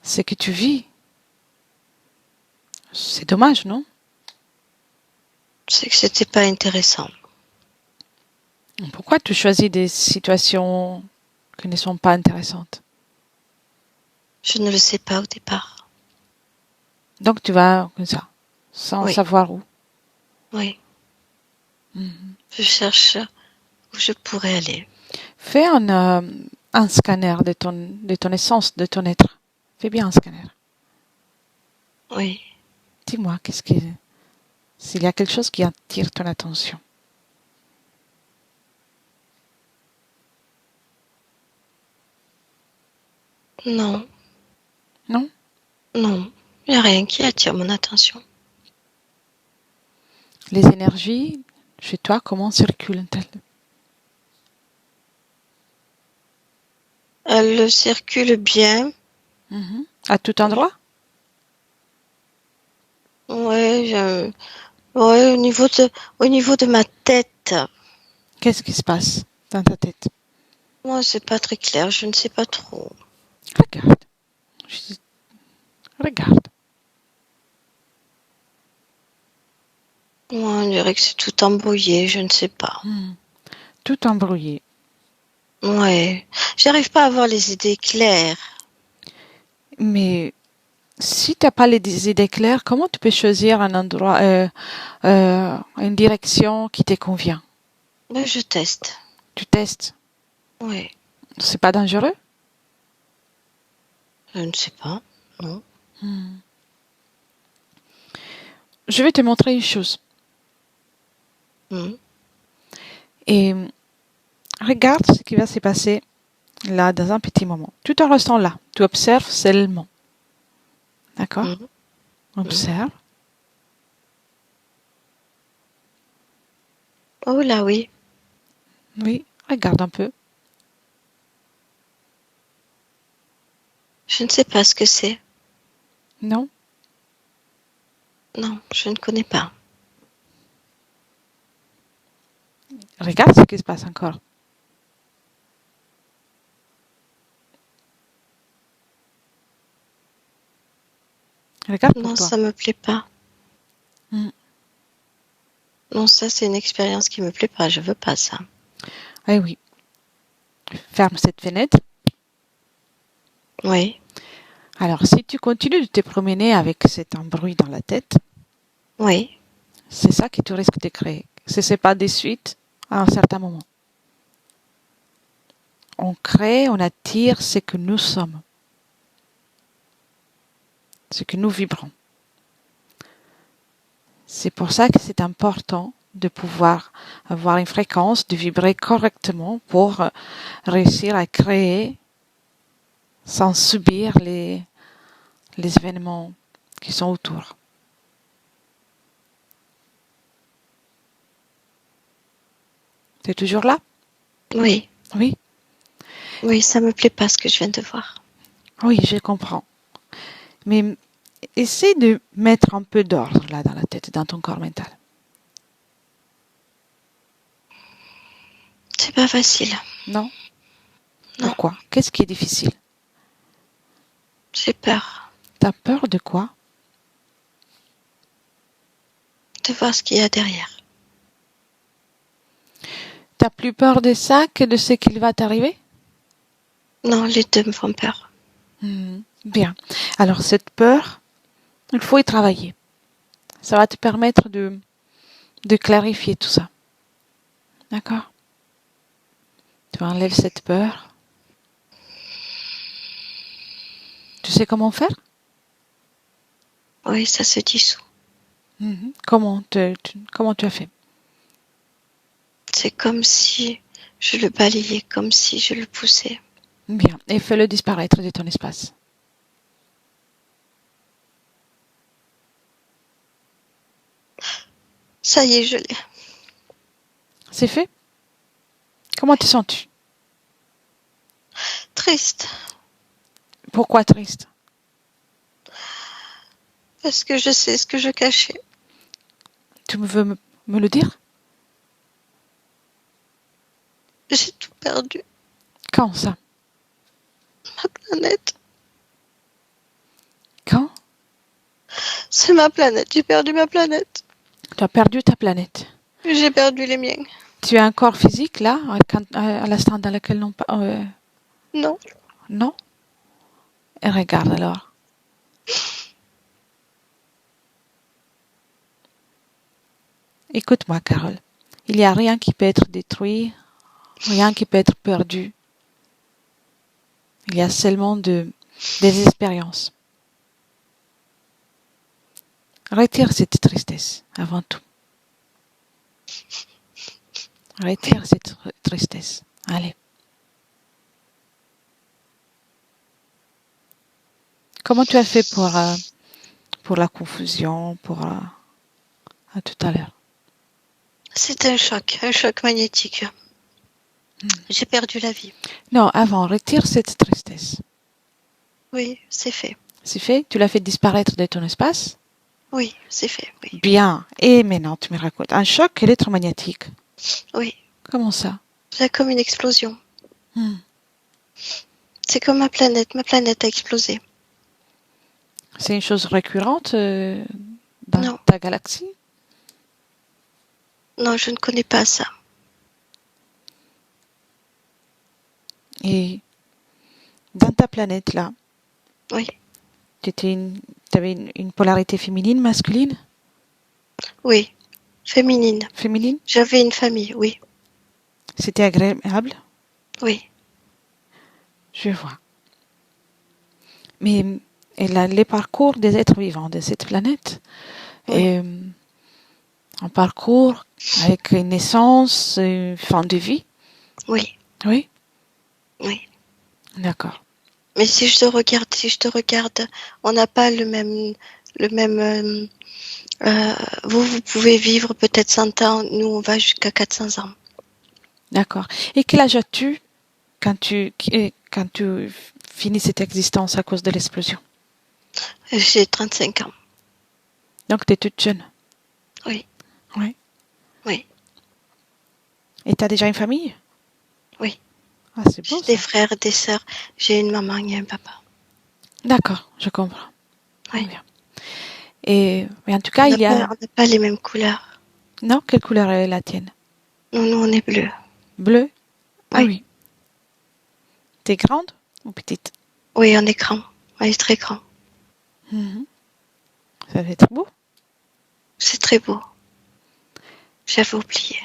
S1: ce que tu vis, c'est dommage, non?
S2: C'est que c'était pas intéressant.
S1: Pourquoi tu choisis des situations qui ne sont pas intéressantes?
S2: Je ne le sais pas au départ.
S1: Donc tu vas comme ça, sans
S2: Oui,
S1: savoir où.
S2: oui.
S1: Mhm.
S2: Je cherche où je pourrais aller.
S1: Fais un scanner de ton essence, de ton être. Fais bien un scanner.
S2: Oui.
S1: Dis-moi, s'il y a quelque chose qui attire ton attention.
S2: Non,
S1: Non?
S2: non. Il n'y a rien qui attire mon attention.
S1: Les énergies, chez toi, comment circulent-elles?
S2: Elle circule bien.
S1: À tout endroit?
S2: Ouais, ouais, au niveau de ma tête.
S1: Qu'est-ce qui se passe dans ta tête?
S2: Moi, c'est pas très clair, je ne sais pas trop.
S1: Regarde. Regarde.
S2: Moi, on dirait que c'est tout embrouillé, je ne sais pas.
S1: Tout embrouillé.
S2: Ouais, j'arrive pas à avoir les idées claires.
S1: Mais si tu n'as pas les idées claires, comment tu peux choisir un endroit, une direction qui te convient?
S2: Ben, je teste.
S1: Tu testes.
S2: Ouais,
S1: C'est pas dangereux?
S2: je ne sais pas. Non.
S1: Je vais te montrer une chose.
S2: Hmm.
S1: Et regarde ce qui va se passer là dans un petit moment. Tu te ressens là. Tu observes seulement. D'accord?
S2: Hmm.
S1: Observe.
S2: Oh là, oui.
S1: Oui, regarde un peu.
S2: Je ne sais pas ce que c'est.
S1: Non?
S2: Non, je ne connais pas.
S1: Regarde ce qui se passe encore. Regarde pour
S2: Non,
S1: toi.
S2: ça me plaît pas.
S1: Hmm.
S2: Non, ça, c'est une expérience qui me plaît pas. Je veux pas ça.
S1: Eh oui. Ferme cette fenêtre.
S2: Oui,
S1: Alors, si tu continues de te promener avec cet embrouille dans la tête,
S2: oui.
S1: c'est ça que tu risques de créer. Ce n'est pas de suite à un certain moment. On crée, on attire ce que nous sommes, ce que nous vibrons. C'est pour ça que c'est important de pouvoir avoir une fréquence, de vibrer correctement pour réussir à créer sans subir les événements qui sont autour. Tu es toujours là?
S2: Oui,
S1: Oui?
S2: oui, ça me plaît pas ce que je viens de voir.
S1: Oui, je comprends. Mais essaie de mettre un peu d'ordre là dans la tête, dans ton corps mental.
S2: C'est pas facile.
S1: Non?
S2: Non,
S1: Pourquoi? Qu'est-ce qui est difficile?
S2: j'ai peur
S1: T'as peur de quoi?
S2: de voir ce qu'il y a derrière.
S1: T'as plus peur de ça que de ce qu'il va t'arriver?
S2: Non, les deux me font peur.
S1: Bien. Alors cette peur, il faut y travailler. Ça va te permettre de clarifier tout ça. D'accord? Tu enlèves cette peur. Tu sais comment faire?
S2: Oui, ça se dissout.
S1: Comment tu as fait?
S2: C'est comme si je le balayais, comme si je le poussais.
S1: Bien. Et fais-le disparaître de ton espace.
S2: Ça y est, je l'ai.
S1: C'est fait? Comment te sens-tu?
S2: Triste,
S1: Pourquoi triste?
S2: parce que je sais ce que je cachais.
S1: Tu veux me le dire?
S2: J'ai tout perdu.
S1: Quand ça?
S2: Ma planète.
S1: Quand?
S2: C'est ma planète. J'ai perdu ma planète.
S1: Tu as perdu ta planète.
S2: J'ai perdu les miens.
S1: Tu as un corps physique là, à l'instant dans lequel non pas.
S2: Non.
S1: Non? Et regarde alors. Écoute-moi, Carole. Il n'y a rien qui peut être détruit, rien qui peut être perdu. Il y a seulement des expériences. Retire cette tristesse avant tout. Retire cette tristesse. Allez. Comment tu as fait pour la confusion, à tout à l'heure.
S2: C'est un choc magnétique. J'ai perdu la vie.
S1: Non, avant, retire cette tristesse.
S2: Oui, c'est fait.
S1: C'est fait? Tu l'as fait disparaître de ton espace?
S2: Oui, c'est fait, oui.
S1: Bien. Et maintenant, tu me racontes un choc électromagnétique.
S2: Oui,
S1: Comment ça?
S2: c'est comme une explosion.
S1: Hmm.
S2: C'est comme ma planète a explosé.
S1: C'est une chose récurrente dans
S2: Non,
S1: ta galaxie?
S2: non, je ne connais pas ça.
S1: Et dans ta planète, là,
S2: Oui,
S1: tu avais une polarité féminine, masculine?
S2: oui, féminine.
S1: Féminine?
S2: J'avais une famille, oui,
S1: C'était agréable?
S2: oui,
S1: Je vois. Mais les parcours des êtres vivants de cette planète,
S2: oui,
S1: un parcours avec une naissance, une fin de vie?
S2: oui,
S1: Oui?
S2: oui.
S1: D'accord.
S2: Mais si je te regarde, on n'a pas le même. Vous pouvez vivre peut-être 100 ans. Nous, on va jusqu'à 400 ans.
S1: D'accord. Et quel âge as-tu quand tu finis cette existence à cause de l'explosion?
S2: J'ai 35 ans.
S1: Donc, tu es toute jeune.
S2: Oui,
S1: Oui.
S2: oui,
S1: Et tu as déjà une famille?
S2: oui.
S1: Ah, c'est beau
S2: J'ai des
S1: ça.
S2: frères, des sœurs. J'ai une maman et un papa.
S1: D'accord, je comprends.
S2: Oui.
S1: Bien. Mais en tout cas, il y a...
S2: On n'a pas les mêmes couleurs.
S1: Non, quelle couleur est la tienne?
S2: Non, nous, on est bleus.
S1: Bleu? Ah
S2: Oui.
S1: oui. T'es grande ou petite?
S2: Oui, on est grand. On est très grand.
S1: Mhm. Ça va être beau.
S2: C'est très beau. J'avais oublié.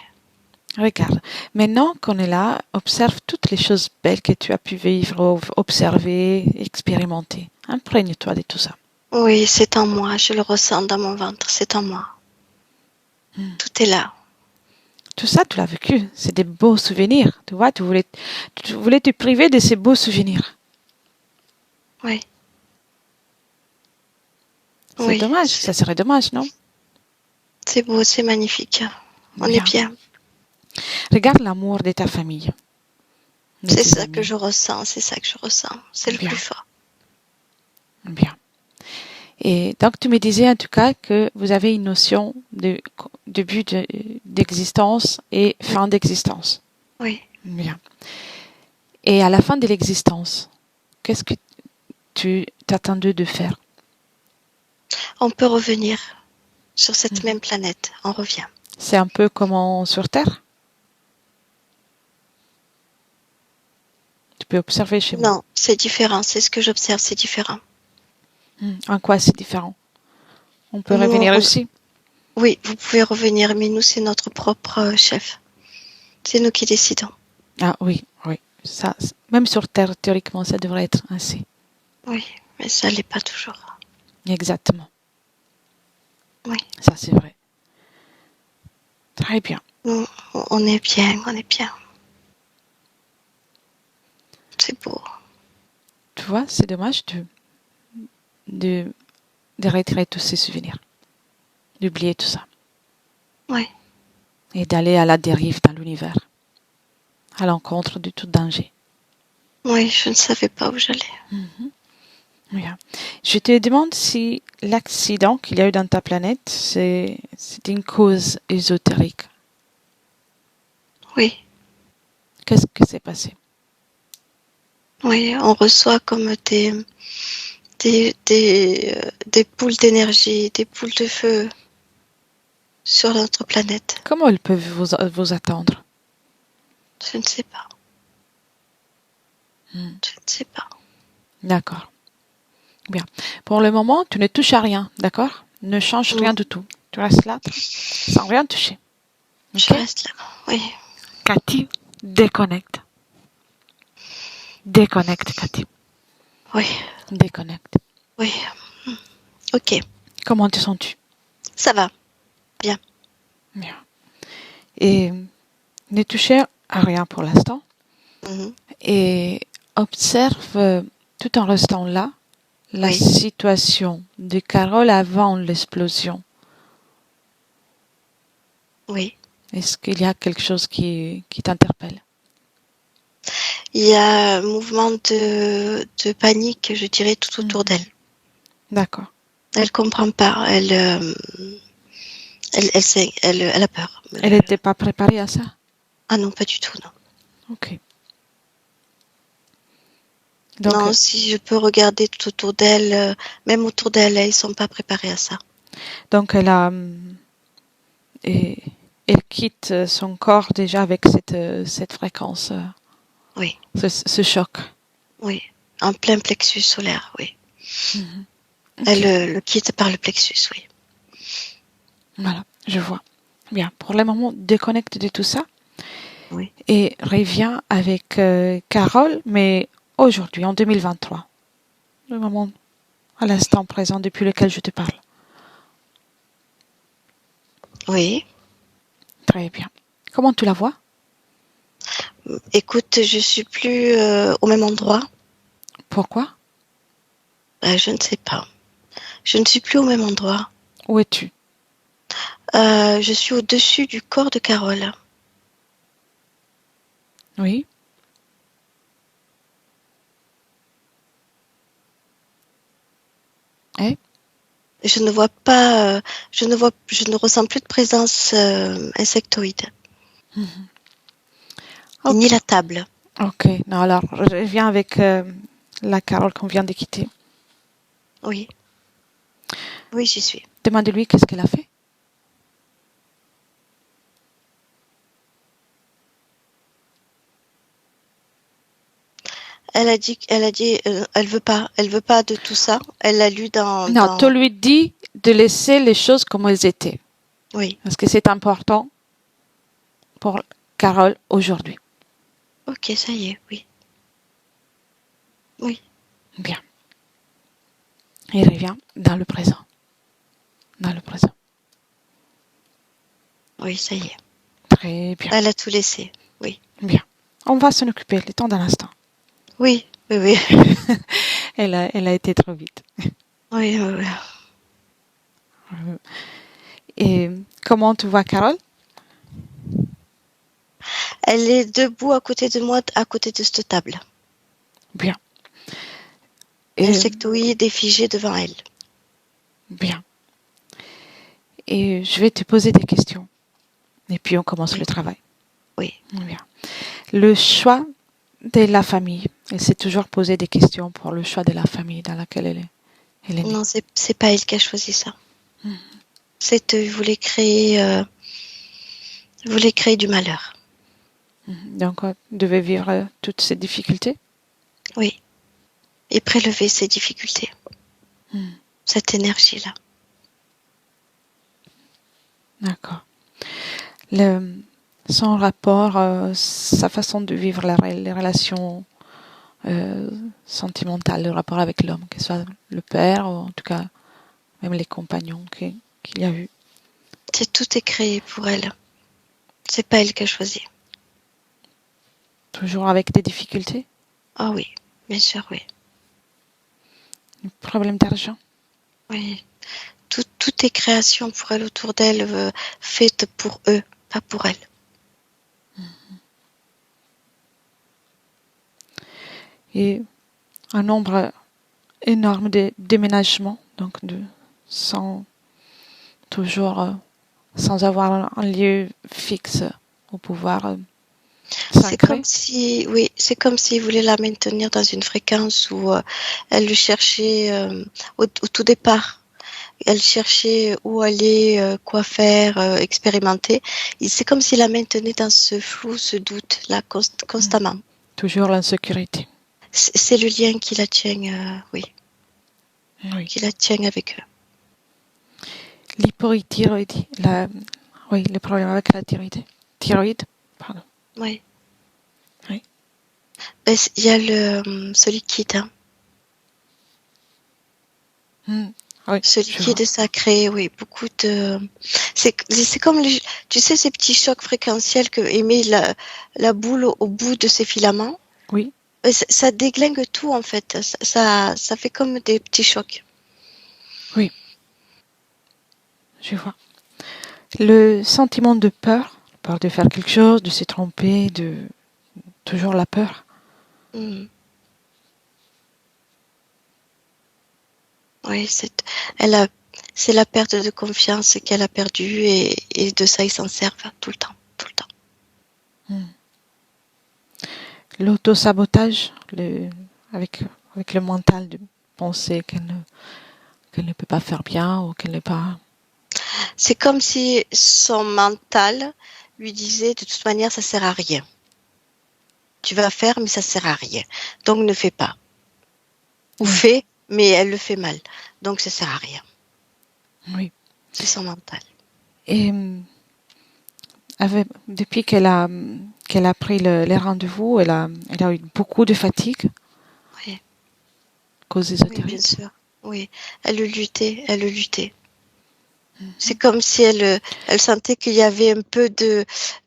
S1: Regarde, maintenant qu'on est là, observe toutes les choses belles que tu as pu vivre, observer, expérimenter. Imprègne-toi de tout ça.
S2: Oui, c'est en moi. Je le ressens dans mon ventre. C'est en moi. Tout est là.
S1: Tout ça, tu l'as vécu. C'est des beaux souvenirs. Tu vois, tu voulais te priver de ces beaux souvenirs.
S2: Oui.
S1: C'est
S2: Oui.
S1: dommage. Ça serait dommage, non?
S2: C'est beau, c'est magnifique. On est bien.
S1: Regarde l'amour de ta famille. De
S2: C'est
S1: tes
S2: ça
S1: amis.
S2: que je ressens. C'est ça que je ressens. C'est le
S1: Bien.
S2: plus fort.
S1: Bien. Et donc, tu me disais en tout cas que vous avez une notion de début d'existence et
S2: Oui.
S1: fin d'existence.
S2: Oui.
S1: Bien. Et à la fin de l'existence, qu'est-ce que tu t'attendais de faire?
S2: On peut revenir sur cette même planète. On revient.
S1: C'est un peu comme sur Terre? Tu peux observer chez moi.
S2: Non, c'est différent. C'est ce que j'observe. C'est différent.
S1: En quoi c'est différent? On peut
S2: Nous,
S1: revenir aussi?
S2: oui, vous pouvez revenir, mais nous, c'est notre propre chef. C'est nous qui décidons.
S1: Ah oui, oui. Ça, même sur Terre, théoriquement, ça devrait être ainsi.
S2: Oui, mais ça l'est pas toujours.
S1: Exactement.
S2: Oui.
S1: Ça, c'est vrai. Très bien.
S2: Nous, on est bien, on est bien. C'est beau.
S1: Tu vois, c'est dommage de, de retirer tous ces souvenirs, d'oublier tout ça
S2: Oui.
S1: et d'aller à la dérive dans l'univers, à l'encontre de tout danger.
S2: Oui, je ne savais pas où j'allais.
S1: Bien. Je te demande si l'accident qu'il y a eu dans ta planète, c'est une cause ésotérique.
S2: Oui.
S1: Qu'est-ce qui s'est passé?
S2: Oui, on reçoit comme des boules d'énergie, des boules de feu sur notre planète.
S1: Comment elles peuvent vous attendre?
S2: Je ne sais pas. Je ne sais pas.
S1: D'accord. Bien. Pour le moment, tu ne touches à rien, d'accord? Ne change rien du tout. Tu restes là, sans rien toucher.
S2: Je
S1: Ok?
S2: reste là. Oui.
S1: Cathy, déconnecte. Déconnecte, Cathy.
S2: Oui.
S1: Déconnecte.
S2: Oui. Ok.
S1: Comment te sens-tu?
S2: Ça va. Bien.
S1: Bien. Et ne touchez à rien pour l'instant.
S2: Mhm.
S1: Et observe, tout en restant là, la
S2: Oui.
S1: situation de Carole avant l'explosion?
S2: Oui.
S1: Est-ce qu'il y a quelque chose qui t'interpelle?
S2: Il y a un mouvement de panique, je dirais, tout autour d'elle.
S1: D'accord.
S2: Elle comprend pas. Elle a peur.
S1: Elle n'était pas préparée à ça?
S2: Ah non, pas du tout, non.
S1: Ok. Donc,
S2: Non, si je peux regarder tout autour d'elle, même autour d'elle, ils sont pas préparés à ça.
S1: donc et, elle quitte son corps déjà avec cette fréquence,
S2: Oui,
S1: ce choc.
S2: oui. En plein plexus solaire, oui.
S1: Ok.
S2: Elle le quitte par le plexus, oui.
S1: Voilà, je vois. Bien, pour le moment, déconnecte de tout ça
S2: Oui.
S1: et reviens avec Carole, mais aujourd'hui, en 2023, le moment à l'instant présent depuis lequel je te parle.
S2: Oui.
S1: Très bien. Comment tu la vois?
S2: Écoute, je suis plus au même endroit.
S1: Pourquoi?
S2: Je ne sais pas. Je ne suis plus au même endroit.
S1: Où es-tu?
S2: Je suis au-dessus du corps de Carole.
S1: Oui. Eh?
S2: Je ne vois pas, je ne ressens plus de présence insectoïde, ni
S1: Ok.
S2: la table.
S1: Ok. Non, alors, reviens avec la Carole qu'on vient de quitter.
S2: Oui, oui, j'y suis.
S1: Demande-lui qu'est-ce qu'elle a fait.
S2: Elle veut pas de tout ça. Elle l'a lu
S1: Non, tu
S2: dans,
S1: lui dis de laisser les choses comme elles étaient.
S2: oui.
S1: Parce que c'est important pour Carole aujourd'hui.
S2: Ok, ça y est, oui, oui,
S1: Bien. Il revient dans le présent. Dans le présent.
S2: oui, ça y est.
S1: Très bien.
S2: Elle a tout laissé. Oui,
S1: Bien. On va s'en occuper le temps d'un instant.
S2: oui, oui, oui,
S1: Elle a été trop vite.
S2: oui, oui, oui.
S1: Et comment tu vois Carole?
S2: Elle est debout à côté de moi, à côté de cette table.
S1: Bien. Et,
S2: Insectoïde et figée devant elle.
S1: bien. Et je vais te poser des questions. Et puis on commence
S2: Oui,
S1: le travail.
S2: oui.
S1: Bien. Le choix de la famille. Elle s'est toujours posé des questions pour le choix de la famille dans laquelle elle est née.
S2: Non, c'est pas elle qui a choisi ça. C'est voulait créer du malheur.
S1: Donc, on devait vivre toutes ces difficultés.
S2: Oui. Et prélever ses difficultés. Cette énergie-là.
S1: D'accord. Le, son rapport, sa façon de vivre les relations sentimentales, le rapport avec l'homme, que ce soit le père ou en tout cas même les compagnons qu'il y a eu.
S2: Tout est créé pour elle. C'est pas elle qui a choisi.
S1: Toujours avec des difficultés,
S2: Ah oui, bien sûr, oui.
S1: problème d'argent.
S2: Oui. Tout est création pour elle autour d'elle, faite pour eux, pas pour elle.
S1: Et un nombre énorme de déménagements, donc sans toujours sans avoir un lieu fixe au pouvoir
S2: C'est comme
S1: s'ancrer.
S2: si, oui, c'est comme s'il voulait la maintenir dans une fréquence où elle le cherchait au tout départ. Elle cherchait où aller, quoi faire, expérimenter. Et c'est comme s'il la maintenait dans ce flou, ce doute, là, constamment.
S1: Toujours l'insécurité.
S2: C'est le lien qui la tient, oui,
S1: Oui.
S2: qui la tient avec eux.
S1: L'hypothyroïdie, oui, le problème avec la thyroïde. Thyroïde, pardon.
S2: Oui.
S1: Oui.
S2: Ben, il y a ce liquide, hein.
S1: Oui,
S2: Ce
S1: je vois.
S2: liquide sacré, oui, beaucoup de. C'est comme, tu sais, ces petits chocs fréquentiels que émet la boule au bout de ses filaments.
S1: Oui,
S2: Ça déglingue tout en fait. Ça fait comme des petits chocs.
S1: Oui, je vois. Le sentiment de peur de faire quelque chose, de se tromper, de toujours la peur.
S2: Mm. Oui, elle a, c'est la perte de confiance qu'elle a perdue et de ça ils s'en servent tout le temps, tout le temps.
S1: Hmm. L'auto-sabotage, avec le mental de penser qu'elle ne peut pas faire bien ou qu'elle n'est pas.
S2: C'est comme si son mental lui disait de toute manière ça sert à rien. Tu vas faire mais ça sert à rien. Donc ne fais pas. Ou
S1: Hmm.
S2: fais mais elle le fait mal. Donc ça sert à rien.
S1: Oui.
S2: C'est son mental.
S1: Et depuis qu'elle a pris les rendez-vous, elle a eu beaucoup de fatigue
S2: Oui,
S1: cause
S2: oui, bien
S1: ésotérique.
S2: sûr. Oui, elle le luttait, elle le luttait. C'est
S1: Mhm.
S2: comme si elle sentait qu'il y avait un peu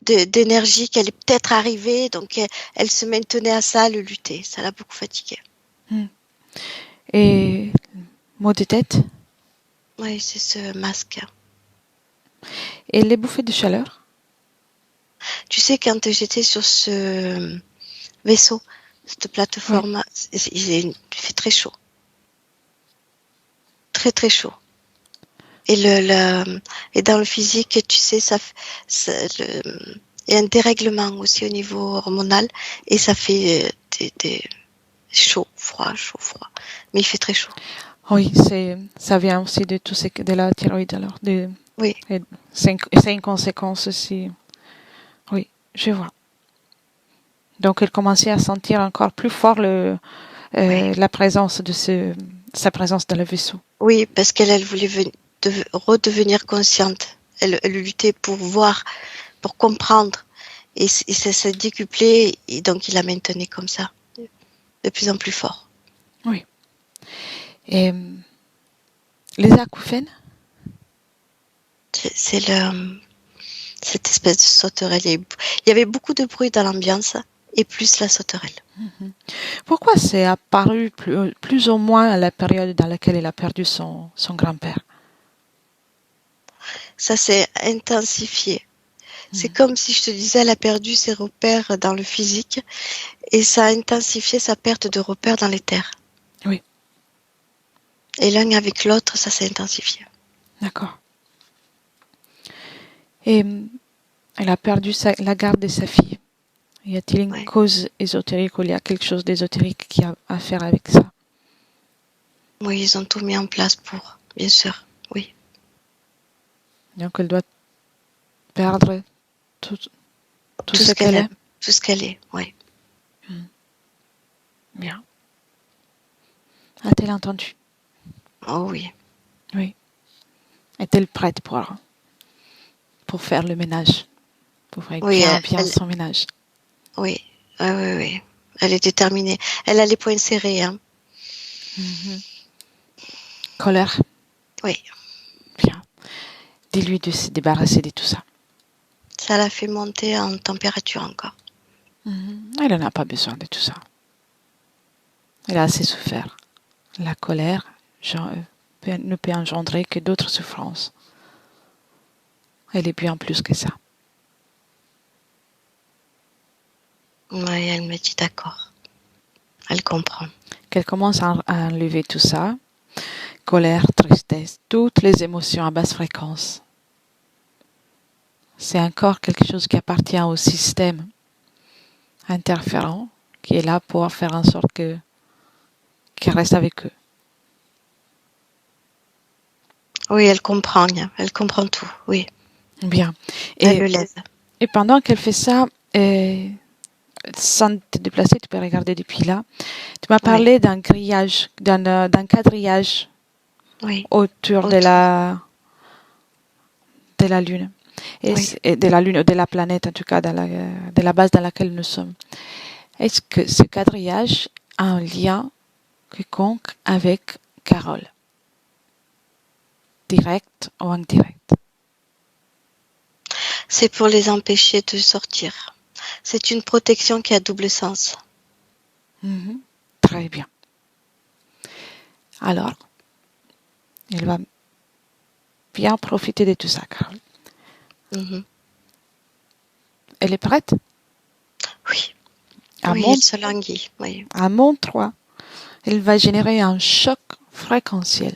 S2: d'énergie qui allait peut-être arriver, donc elle se maintenait à ça, elle le luttait. Ça l'a beaucoup fatiguée.
S1: Hmm. Et maux de tête
S2: Oui, c'est ce masque.
S1: et les bouffées de chaleur.
S2: Tu sais, quand j'étais sur ce vaisseau, cette
S1: Oui.
S2: plateforme, il fait très chaud, très très chaud. Et et dans le physique, tu sais, il y a un dérèglement aussi au niveau hormonal et ça fait des chaud, froid, chaud, froid. Mais il fait très chaud.
S1: Oui, ça vient aussi de tout ce de la thyroïde alors.
S2: Oui,
S1: Et c'est une conséquence aussi. Oui, je vois. Donc elle commençait à sentir encore plus fort
S2: oui.
S1: la présence sa présence dans le vaisseau.
S2: Oui, parce elle voulait redevenir consciente. Elle luttait pour voir, pour comprendre. Et ça s'est décuplé, et donc il la maintenait comme ça, de plus en plus fort.
S1: Oui. Et les acouphènes.
S2: C'est cette espèce de sauterelle. Il y avait beaucoup de bruit dans l'ambiance, et plus la sauterelle.
S1: Mhm. Pourquoi c'est apparu plus ou moins à la période dans laquelle elle a perdu son grand-père?
S2: Ça s'est intensifié. C'est
S1: Mhm.
S2: comme si je te disais, elle a perdu ses repères dans le physique, et ça a intensifié sa perte de repères dans les terres.
S1: Oui,
S2: Et l'un avec l'autre, ça s'est intensifié.
S1: d'accord. Et elle a perdu la garde de sa fille. Y a-t-il une
S2: Ouais.
S1: cause ésotérique ou il y a quelque chose d'ésotérique qui a à faire avec ça?
S2: Oui, ils ont tout mis en place pour, bien sûr. Oui.
S1: Donc elle doit perdre tout, tout
S2: Tout
S1: ce
S2: ce qu'elle
S1: qu'elle
S2: aime,
S1: est.
S2: tout ce qu'elle est. Oui.
S1: Bien. A-t-elle entendu?
S2: Oh oui.
S1: Oui. Est-elle prête pour faire le ménage? Pour faire
S2: Oui,
S1: bien son ménage?
S2: oui. Oui, oui, oui. Elle est déterminée. Elle a les poings serrés, hein.
S1: Mhm. Colère?
S2: Oui.
S1: Bien. Dis-lui de se débarrasser de tout ça.
S2: Ça l'a fait monter en température encore.
S1: Mhm. Elle n'en a pas besoin de tout ça. Elle a assez souffert. La colère ne peut engendrer que d'autres souffrances. Elle est bien plus que ça.
S2: Oui, elle me dit d'accord. Elle comprend.
S1: Qu'elle commence à enlever tout ça, colère, tristesse, toutes les émotions à basse fréquence. C'est encore quelque chose qui appartient au système interférent qui est là pour faire en sorte qu'elle reste avec eux.
S2: Oui, elle comprend. Hein. Elle comprend tout. Oui.
S1: Bien.
S2: Elle
S1: Et,
S2: le lève.
S1: et pendant qu'elle fait ça, sans te déplacer, tu peux regarder depuis là. Tu m'as
S2: Oui.
S1: parlé d'un grillage, d'un quadrillage
S2: Oui.
S1: autour
S2: Autour.
S1: de la Lune.
S2: Oui.
S1: Et de la Lune, de la planète en tout cas, de la base dans laquelle nous sommes. Est-ce que ce quadrillage a un lien quelconque avec Carole, direct ou indirect?
S2: C'est pour les empêcher de sortir. C'est une protection qui a double sens.
S1: Mhm. Très bien. Alors, il va bien profiter de tout ça, Carole.
S2: Mhm.
S1: Elle est prête?
S2: Oui,
S1: À
S2: oui,
S1: mon,
S2: elle se languit. Oui.
S1: à mon 3, elle va générer un choc fréquentiel.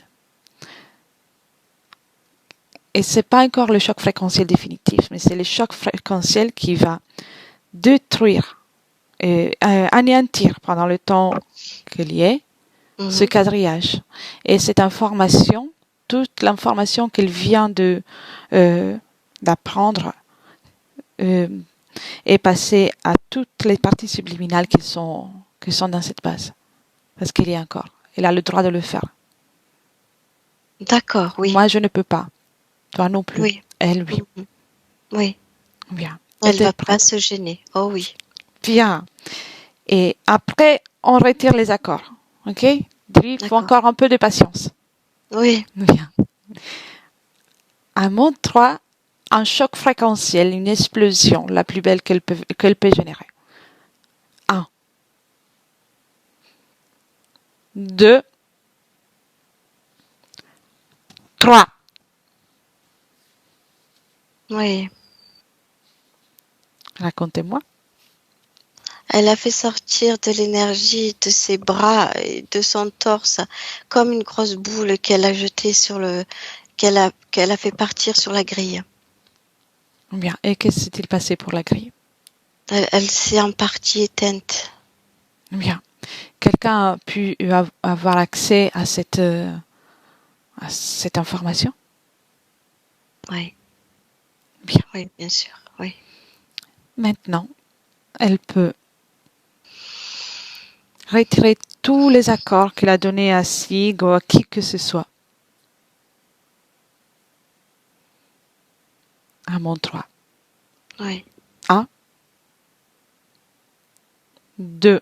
S1: Et c'est pas encore le choc fréquentiel définitif, mais c'est le choc fréquentiel qui va détruire et anéantir pendant le temps qu'il y est ce
S2: Mhm.
S1: quadrillage. Et cette information, toute l'information qu'elle vient d'apprendre euh, est passée à toutes les parties subliminales qui sont dans cette base. Parce qu'il y a encore. Elle a le droit de le faire.
S2: D'accord, oui,
S1: Moi, je ne peux pas. Toi non plus.
S2: oui.
S1: Elle, oui.
S2: Mhm. Oui,
S1: Bien.
S2: elle
S1: Es-tu
S2: va pas
S1: prête?
S2: se gêner. Oh oui,
S1: Bien. Et après, on retire les accords. OK? Il faut
S2: d'accord.
S1: encore un peu de patience.
S2: Oui,
S1: Bien. À mon 3, un choc fréquentiel, une explosion, la plus belle qu'elle peut générer. 1, 2, 3.
S2: oui.
S1: Racontez-moi.
S2: Elle a fait sortir de l'énergie de ses bras et de son torse comme une grosse boule qu'elle a jetée sur le, qu'elle a fait partir sur la grille.
S1: Bien. Et qu'est-ce qui s'est-il passé pour la grille?
S2: Elle s'est en partie éteinte.
S1: Bien. Quelqu'un a pu avoir accès à cette information?
S2: Oui,
S1: Bien.
S2: oui, bien sûr, oui.
S1: Maintenant, elle peut retirer tous les accords qu'elle a donnés à Sig ou à qui que ce soit. À mon 3.
S2: Oui,
S1: 1, 2,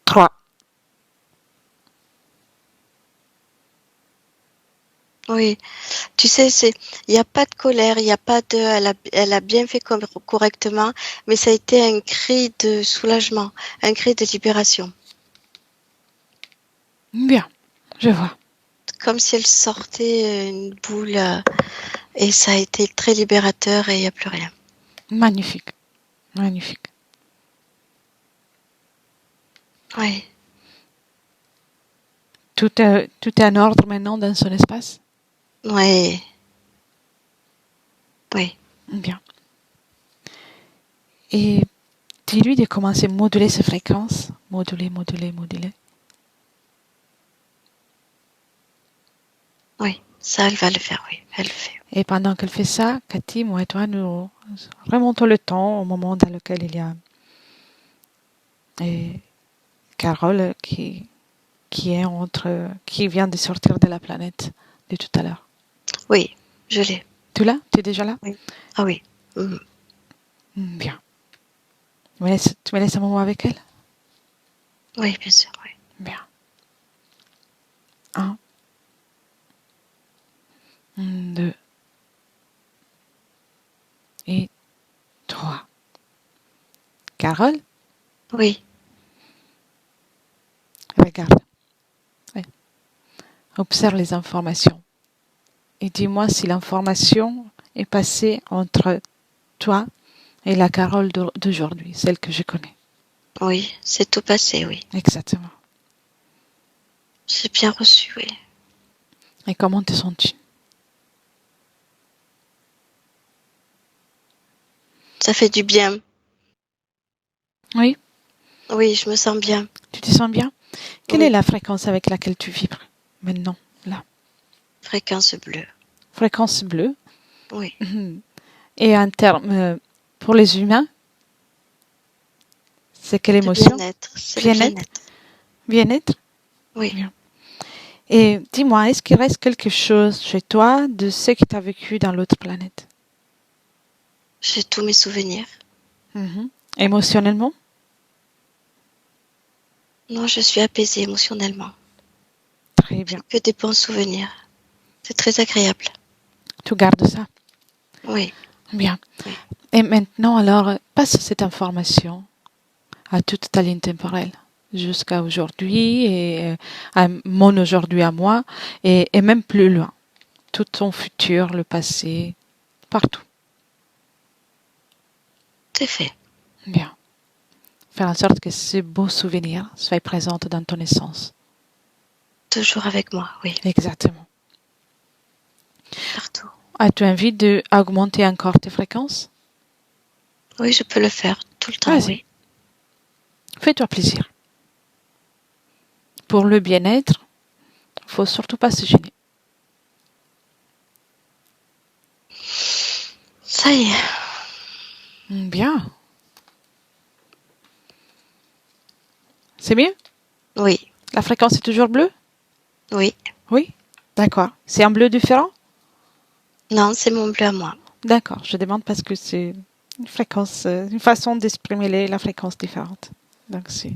S1: 3.
S2: oui. Tu sais, il n'y a pas de colère, il n'y a pas de, elle a bien fait correctement, mais ça a été un cri de soulagement, un cri de libération.
S1: Bien. Je vois.
S2: Comme si elle sortait une boule, et ça a été très libérateur et il n'y a plus rien.
S1: Magnifique. Magnifique.
S2: Oui,
S1: Tout est en ordre maintenant dans son espace?
S2: oui, oui.
S1: Bien. Et dis-lui de commencer à moduler ses fréquences. Moduler, moduler, moduler.
S2: Oui, ça, elle va le faire, oui, elle le fait.
S1: Et pendant qu'elle fait ça, Cathy, moi et toi, nous remontons le temps au moment dans lequel il y a et Carole qui vient de sortir de la planète de tout à l'heure.
S2: Oui, je l'ai.
S1: Tu l'as? Tu es déjà là?
S2: Oui. Ah oui. Mhm.
S1: Bien. Tu me laisses un moment avec elle?
S2: Oui, bien sûr, oui.
S1: Bien. 1, 2 et 3. Carole,
S2: Oui,
S1: regarde. Ouais. Observe les informations. Et dis-moi si l'information est passée entre toi et la Carole d'aujourd'hui, celle que je connais.
S2: oui, c'est tout passé, oui.
S1: Exactement.
S2: J'ai bien reçu, oui.
S1: Et comment te sens-tu?
S2: Ça fait du bien.
S1: Oui,
S2: Oui, je me sens bien.
S1: tu te sens bien? Quelle est
S2: Oui,
S1: la fréquence avec laquelle tu vibres maintenant, là?
S2: fréquence bleue.
S1: Fréquence bleue.
S2: Oui,
S1: Et en termes, pour les humains, c'est quelle
S2: le
S1: émotion?
S2: bien-être, c'est le
S1: Bien-être?
S2: bien-être.
S1: Bien-être?
S2: Oui,
S1: Bien. Et dis-moi, est-ce qu'il reste quelque chose chez toi de ce que tu as vécu dans l'autre planète?
S2: j'ai tous mes souvenirs.
S1: Mhm. Émotionnellement?
S2: Non, je suis apaisée émotionnellement.
S1: Très bien.
S2: Que des bons souvenirs. C'est très agréable.
S1: Tu gardes ça.
S2: Oui,
S1: Bien.
S2: Oui.
S1: Et maintenant, alors, passe cette information à toute ta ligne temporelle, jusqu'à aujourd'hui et à mon aujourd'hui à moi, et même plus loin. Tout ton futur, le passé, partout.
S2: C'est fait.
S1: Bien. Faire en sorte que ce beau souvenir soit présent dans ton essence.
S2: Toujours avec moi, oui.
S1: Exactement.
S2: Partout.
S1: As-tu envie d'augmenter encore tes fréquences?
S2: Oui, je peux le faire tout le temps,
S1: Vas-y.
S2: oui.
S1: Fais-toi plaisir. Pour le bien-être, il ne faut surtout pas se gêner.
S2: Ça y est.
S1: Bien. C'est mieux?
S2: Oui,
S1: La fréquence est toujours bleue?
S2: oui.
S1: Oui. D'accord. C'est un bleu différent?
S2: Non, c'est mon bleu à moi.
S1: D'accord. Je demande parce que c'est une fréquence, une façon d'exprimer la fréquence différente. Donc c'est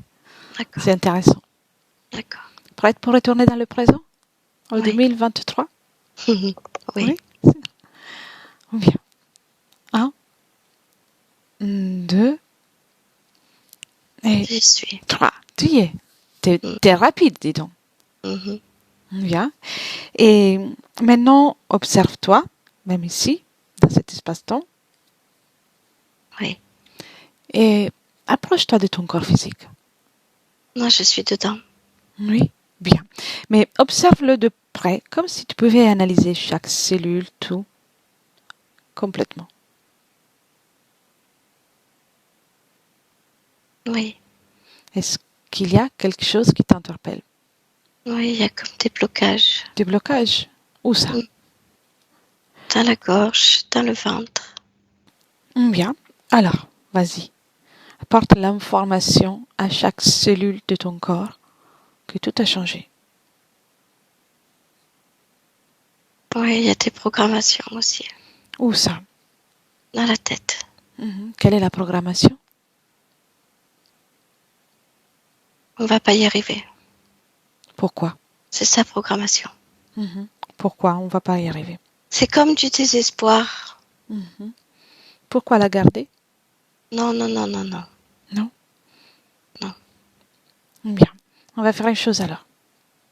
S2: D'accord,
S1: intéressant.
S2: d'accord.
S1: Prête pour retourner dans le présent? En
S2: Oui.
S1: 2023?
S2: Oui.
S1: Bien. 1, 2 et
S2: J'y suis.
S1: 3. Tu y es.
S2: Mm.
S1: T'es rapide, dis donc.
S2: Mhm.
S1: Bien. Et maintenant, observe-toi, même ici, dans cet espace-temps,
S2: Oui.
S1: et approche-toi de ton corps physique.
S2: Moi, je suis dedans.
S1: Oui, bien. Mais observe-le de près, comme si tu pouvais analyser chaque cellule, tout, complètement.
S2: Oui.
S1: Est-ce qu'il y a quelque chose qui t'interpelle?
S2: Oui, il y a comme des blocages.
S1: Des blocages? Où ça?
S2: Mm. Dans la gorge, dans le ventre.
S1: Bien. Alors, vas-y. Apporte l'information à chaque cellule de ton corps que tout a changé.
S2: Oui, il y a des programmations aussi.
S1: Où ça?
S2: Dans la tête.
S1: Quelle est la programmation?
S2: On va pas y arriver.
S1: Pourquoi?
S2: C'est sa programmation.
S1: Pourquoi on ne va pas y arriver?
S2: C'est comme du désespoir.
S1: Pourquoi la garder?
S2: Non, non, non, non, non.
S1: Non?
S2: Non.
S1: Bien. On va faire une chose alors.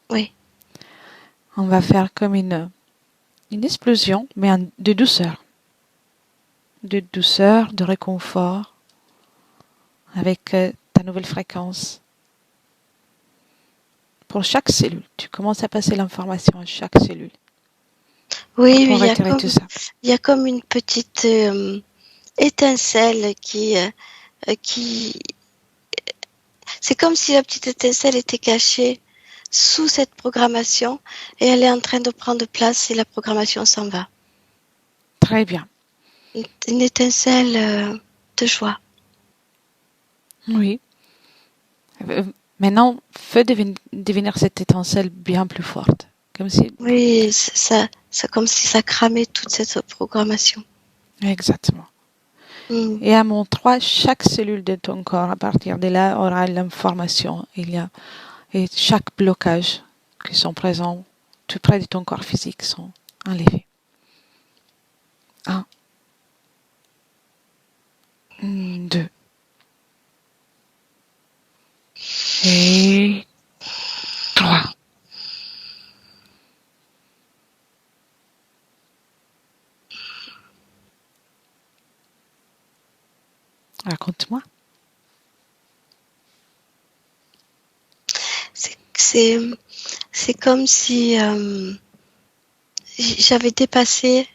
S2: Oui.
S1: On va faire comme une explosion, mais de douceur. De douceur, de réconfort, avec ta nouvelle fréquence. Pour chaque cellule, tu commences à passer l'information à chaque cellule.
S2: Oui, oui,
S1: Pour retirer tout ça.
S2: il y a comme une petite étincelle qui... C'est comme si la petite étincelle était cachée sous cette programmation et elle est en train de prendre place et la programmation s'en va.
S1: Très bien.
S2: Une étincelle de joie.
S1: Oui. Maintenant, fais devenir cette étincelle bien plus forte. Comme si...
S2: Oui, ça comme si ça cramait toute cette programmation.
S1: Exactement.
S2: Mm.
S1: Et à mon 3, chaque cellule de ton corps, à partir de là, aura l'information. Et chaque blocage qui sont présents tout près de ton corps physique sont enlevés. 1, 2 et 3. Raconte-moi.
S2: C'est comme si j'avais dépassé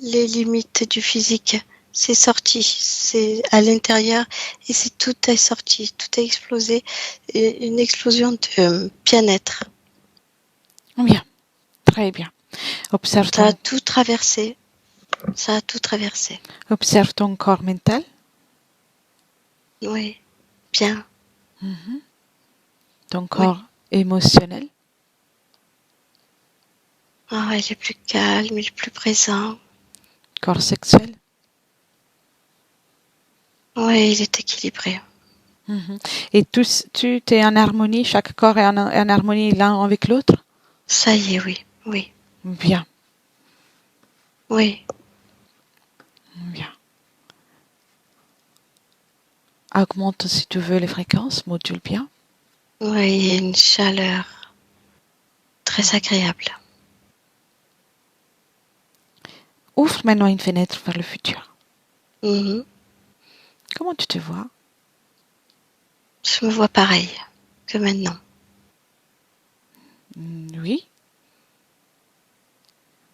S2: les limites du physique. C'est sorti, c'est à l'intérieur et c'est tout est sorti, tout est explosé, et une explosion de bien-être.
S1: Bien, très bien. Observe
S2: Ça a
S1: ton,
S2: tout traversé, ça a tout traversé.
S1: observe ton corps mental,
S2: Oui, bien,
S1: ton
S2: oui.
S1: corps émotionnel,
S2: Ah, il est plus calme, il est plus présent.
S1: corps sexuel.
S2: Oui, il est équilibré.
S1: Et tu es en harmonie, chaque corps est en harmonie l'un avec l'autre?
S2: Ça y est, oui, oui,
S1: Bien,
S2: oui.
S1: Bien. Augmente si tu veux les fréquences, module bien.
S2: Oui, il y a une chaleur très agréable.
S1: Ouvre maintenant une fenêtre vers le futur.
S2: Mhm.
S1: Comment tu te vois?
S2: Je me vois pareil que maintenant.
S1: Oui.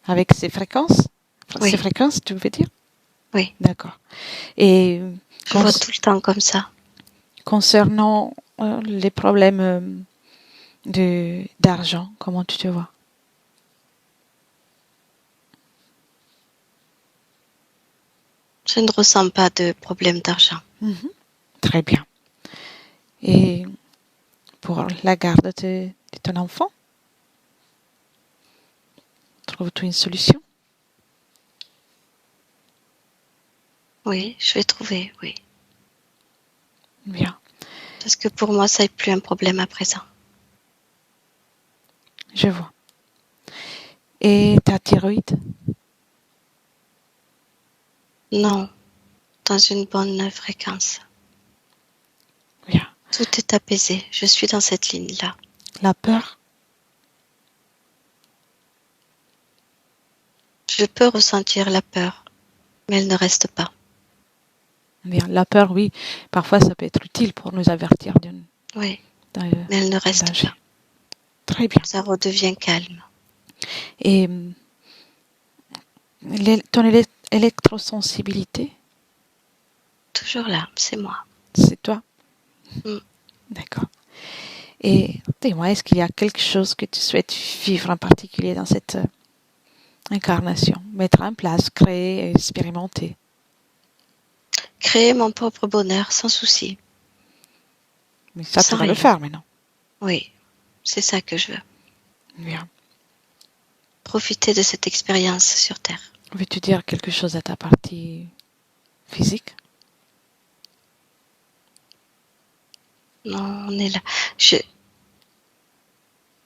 S1: Avec ces fréquences? Ces
S2: Oui,
S1: fréquences, tu veux dire?
S2: oui.
S1: D'accord. Et
S2: Je vois tout le temps comme ça.
S1: concernant les problèmes d'argent, comment tu te vois?
S2: Je ne ressens pas de problème d'argent.
S1: Mhm. Très bien. Et pour la garde de ton enfant, trouves-tu une solution?
S2: Oui, je vais trouver, oui.
S1: Bien,
S2: Parce que pour moi, ça n'est plus un problème à présent.
S1: je vois. Et ta thyroïde?
S2: Non, dans une bonne fréquence.
S1: Bien.
S2: Tout est apaisé. Je suis dans cette ligne-là.
S1: La peur?
S2: Je peux ressentir la peur, mais elle ne reste pas.
S1: Bien, la peur, oui. Parfois, ça peut être utile pour nous avertir
S2: Oui,
S1: d'un
S2: mais elle ne
S1: d'un
S2: reste
S1: danger.
S2: pas.
S1: Très bien.
S2: Ça redevient calme.
S1: Et ton électrosensibilité,
S2: Toujours là, c'est moi.
S1: c'est toi?
S2: Mm.
S1: D'accord. Et dis-moi, est-ce qu'il y a quelque chose que tu souhaites vivre en particulier dans cette incarnation? Mettre en place, créer, expérimenter?
S2: Créer mon propre bonheur sans souci,
S1: Mais ça, tu
S2: sans
S1: vas le
S2: rien.
S1: faire maintenant.
S2: Oui, c'est ça que je veux.
S1: Bien.
S2: Profiter de cette expérience sur Terre.
S1: Veux-tu dire quelque chose à ta partie physique?
S2: Non, on est là. Je,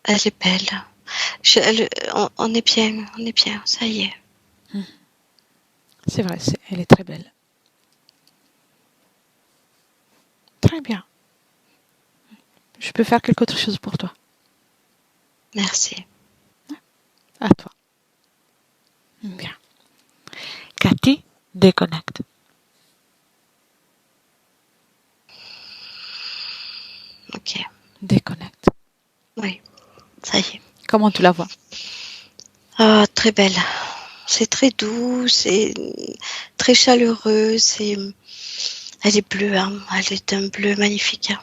S2: elle est belle. On est bien, on est bien, ça y est.
S1: C'est vrai, elle est très belle. Très bien. Je peux faire quelque autre chose pour toi.
S2: Merci.
S1: À toi. Bien. Cathy, déconnecte.
S2: Ok.
S1: Déconnecte.
S2: Oui, ça y est.
S1: Comment tu la vois?
S2: Ah, très belle. C'est très doux, c'est très chaleureux, elle est bleue, hein. Elle est d'un bleu magnifique, hein.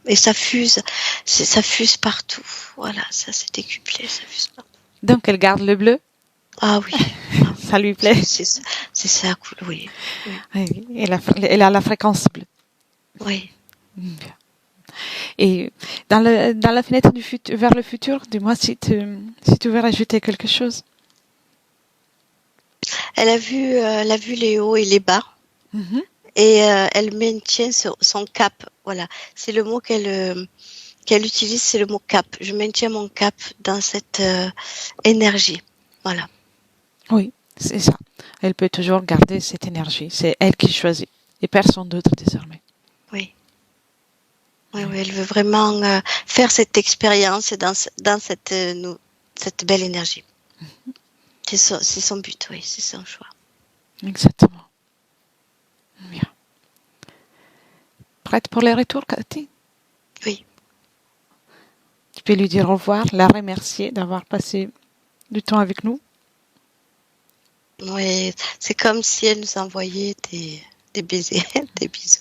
S2: Et ça fuse, ça fuse partout. Voilà, ça s'est décuplé, ça fuse partout.
S1: Donc, elle garde le bleu.
S2: Ah oui, ah oui.
S1: Ça lui plaît.
S2: C'est ça, cool, oui.
S1: Oui, elle a la fréquence bleue.
S2: Oui.
S1: Bien. Et dans la fenêtre du futur, vers le futur, dis-moi si tu veux rajouter quelque chose.
S2: Elle a vu les hauts et les bas.
S1: Mhm.
S2: Et elle maintient son cap. Voilà, c'est le mot qu'elle utilise, c'est le mot cap. Je maintiens mon cap dans cette énergie. Voilà.
S1: Oui, c'est ça. Elle peut toujours garder cette énergie. C'est elle qui choisit. Et personne d'autre désormais.
S2: Oui. Oui,
S1: Oui.
S2: oui, elle veut vraiment faire cette expérience dans cette belle énergie. C'est son but, oui, c'est son choix.
S1: Exactement. Bien. Prête pour les retours, Cathy?
S2: Oui,
S1: Tu peux lui dire au revoir, la remercier d'avoir passé du temps avec nous.
S2: oui, c'est comme si elle nous envoyait des baisers, des bisous.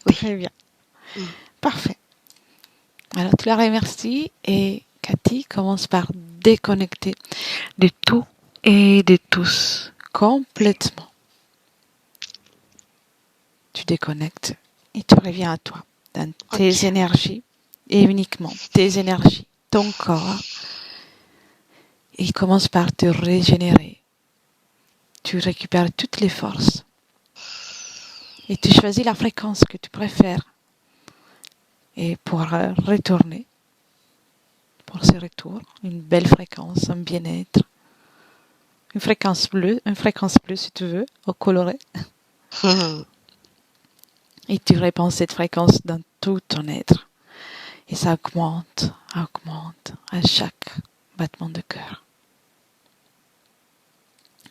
S2: Oui.
S1: Très bien.
S2: Mm.
S1: Parfait. Alors, tu la remercies et Cathy commence par déconnecter de tout et de tous complètement. Tu déconnectes et tu reviens à toi, dans tes
S2: Ok.
S1: énergies et uniquement tes énergies, ton corps. Et il commence par te régénérer. Tu récupères toutes les forces et tu choisis la fréquence que tu préfères. Et pour retourner, pour ce retour, une belle fréquence, un bien-être, une fréquence bleue si tu veux, au coloré. Et tu répands cette fréquence dans tout ton être. Et ça augmente à chaque battement de cœur.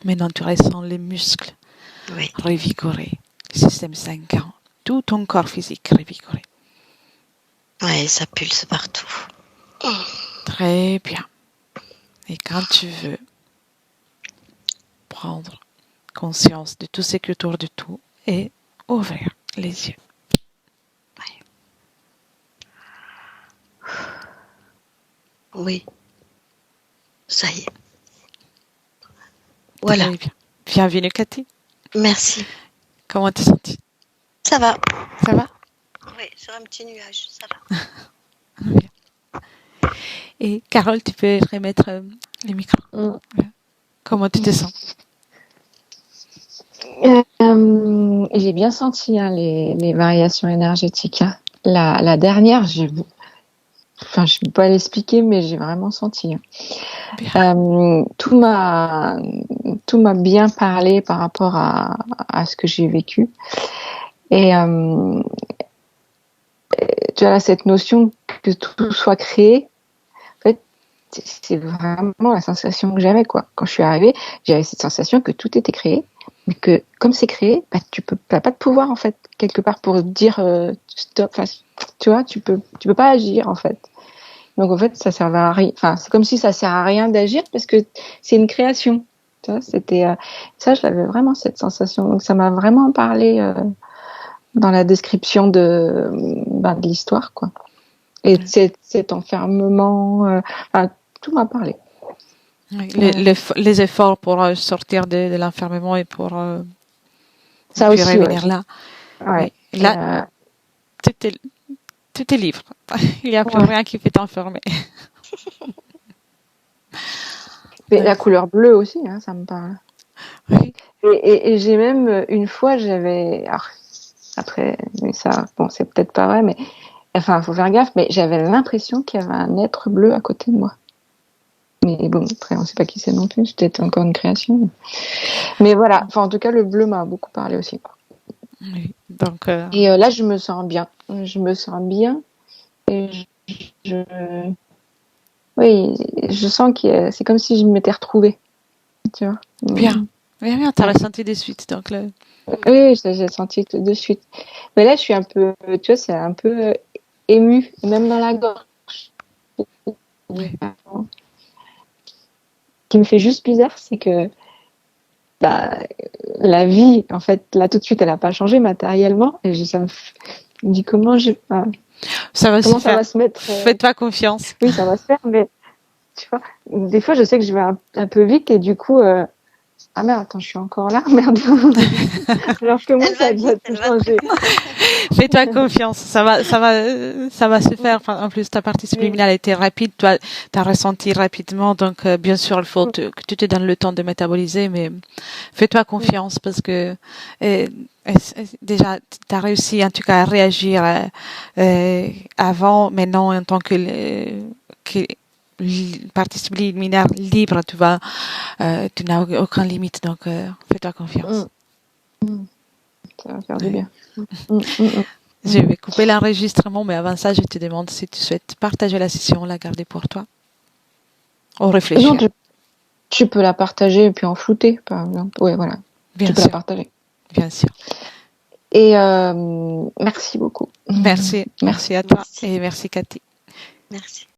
S1: Maintenant, tu ressens les muscles revigorés, le système sanguin, tout ton corps physique revigoré.
S2: Ouais, ça pulse partout.
S1: Très bien. Et quand tu veux prendre conscience de tout ce qui est autour de tout et ouvrir les yeux.
S2: Oui. Ça y est. Voilà.
S1: Très bien. Bienvenue, Cathy.
S2: Merci.
S1: Comment t'es sentie?
S2: Ça va.
S1: Ça va?
S2: Oui, sur un petit nuage, ça va.
S1: Bien. Et Carole, tu peux remettre les micros. Comment tu te sens?
S3: J'ai bien senti les variations énergétiques. Hein. La dernière, je ne peux pas l'expliquer, mais j'ai vraiment senti. Tout m'a bien parlé par rapport à ce que j'ai vécu. Et tu as cette notion que tout soit créé. En fait, c'est vraiment la sensation que j'avais, quoi. Quand je suis arrivée, j'avais cette sensation que tout était créé. Mais que comme c'est créé, tu n'as pas de pouvoir en fait quelque part pour dire stop. Enfin, tu vois, tu peux pas agir en fait. Donc en fait, ça sert à rien. Enfin, c'est comme si ça sert à rien d'agir parce que c'est une création. Tu vois, c'était ça, je l'avais vraiment cette sensation. Donc ça m'a vraiment parlé dans la description de l'histoire, quoi. Et cet enfermement, tout m'a parlé.
S1: Les efforts pour sortir de l'enfermement et pour
S3: ça aussi,
S1: revenir là.
S3: Ouais.
S1: Oui. Là, tout est libre. Il n'y a plus rien qui peut t'enfermer.
S3: Mais la couleur bleue aussi, hein, ça me parle.
S1: Oui.
S3: Et j'ai même une fois, après, mais ça, bon, c'est peut-être pas vrai, mais enfin, faut faire gaffe, mais j'avais l'impression qu'il y avait un être bleu à côté de moi. Mais bon, après, on sait pas qui c'est non plus, c'est peut-être encore une création. Mais voilà, enfin, en tout cas, le bleu m'a beaucoup parlé aussi.
S1: Oui, donc,
S3: et là, je me sens bien. Et oui, je sens que c'est comme si je m'étais retrouvée. Tu vois.
S1: Bien, t'as ressenti de suite. Donc
S3: Oui, j'ai senti tout de suite. Mais là, je suis un peu, tu vois, c'est un peu émue, même dans la gorge.
S1: Oui.
S3: Ce qui me fait juste bizarre, c'est que la vie, en fait, là tout de suite, elle n'a pas changé matériellement. Et ça me dit comment
S1: ça va
S3: se mettre.
S1: Fais-toi confiance.
S3: Oui, ça va se faire, mais tu vois, des fois, je sais que je vais un peu vite et du coup, ah merde, attends, je suis encore là, merde. Alors que moi, ça a déjà tout changé.
S1: Fais-toi confiance, ça va se faire. Enfin, en plus, ta partie subliminale a été rapide, toi, t'as ressenti rapidement, donc bien sûr, il faut que tu te donnes le temps de métaboliser, mais fais-toi confiance parce que déjà, t'as réussi en tout cas à réagir avant, maintenant en tant que partie subliminaire libre, tu n'as aucune limite, donc fais-toi confiance.
S3: Ça va faire du bien.
S1: Je vais couper l'enregistrement, mais avant ça, je te demande si tu souhaites partager la session, la garder pour toi, ou réfléchir.
S3: Non, tu peux la partager et puis en flouter, par exemple. Oui, voilà.
S1: Bien
S3: tu peux
S1: sûr.
S3: la partager.
S1: Bien sûr.
S3: Et merci beaucoup.
S1: Merci à toi. Merci. Et merci Cathy.
S2: Merci.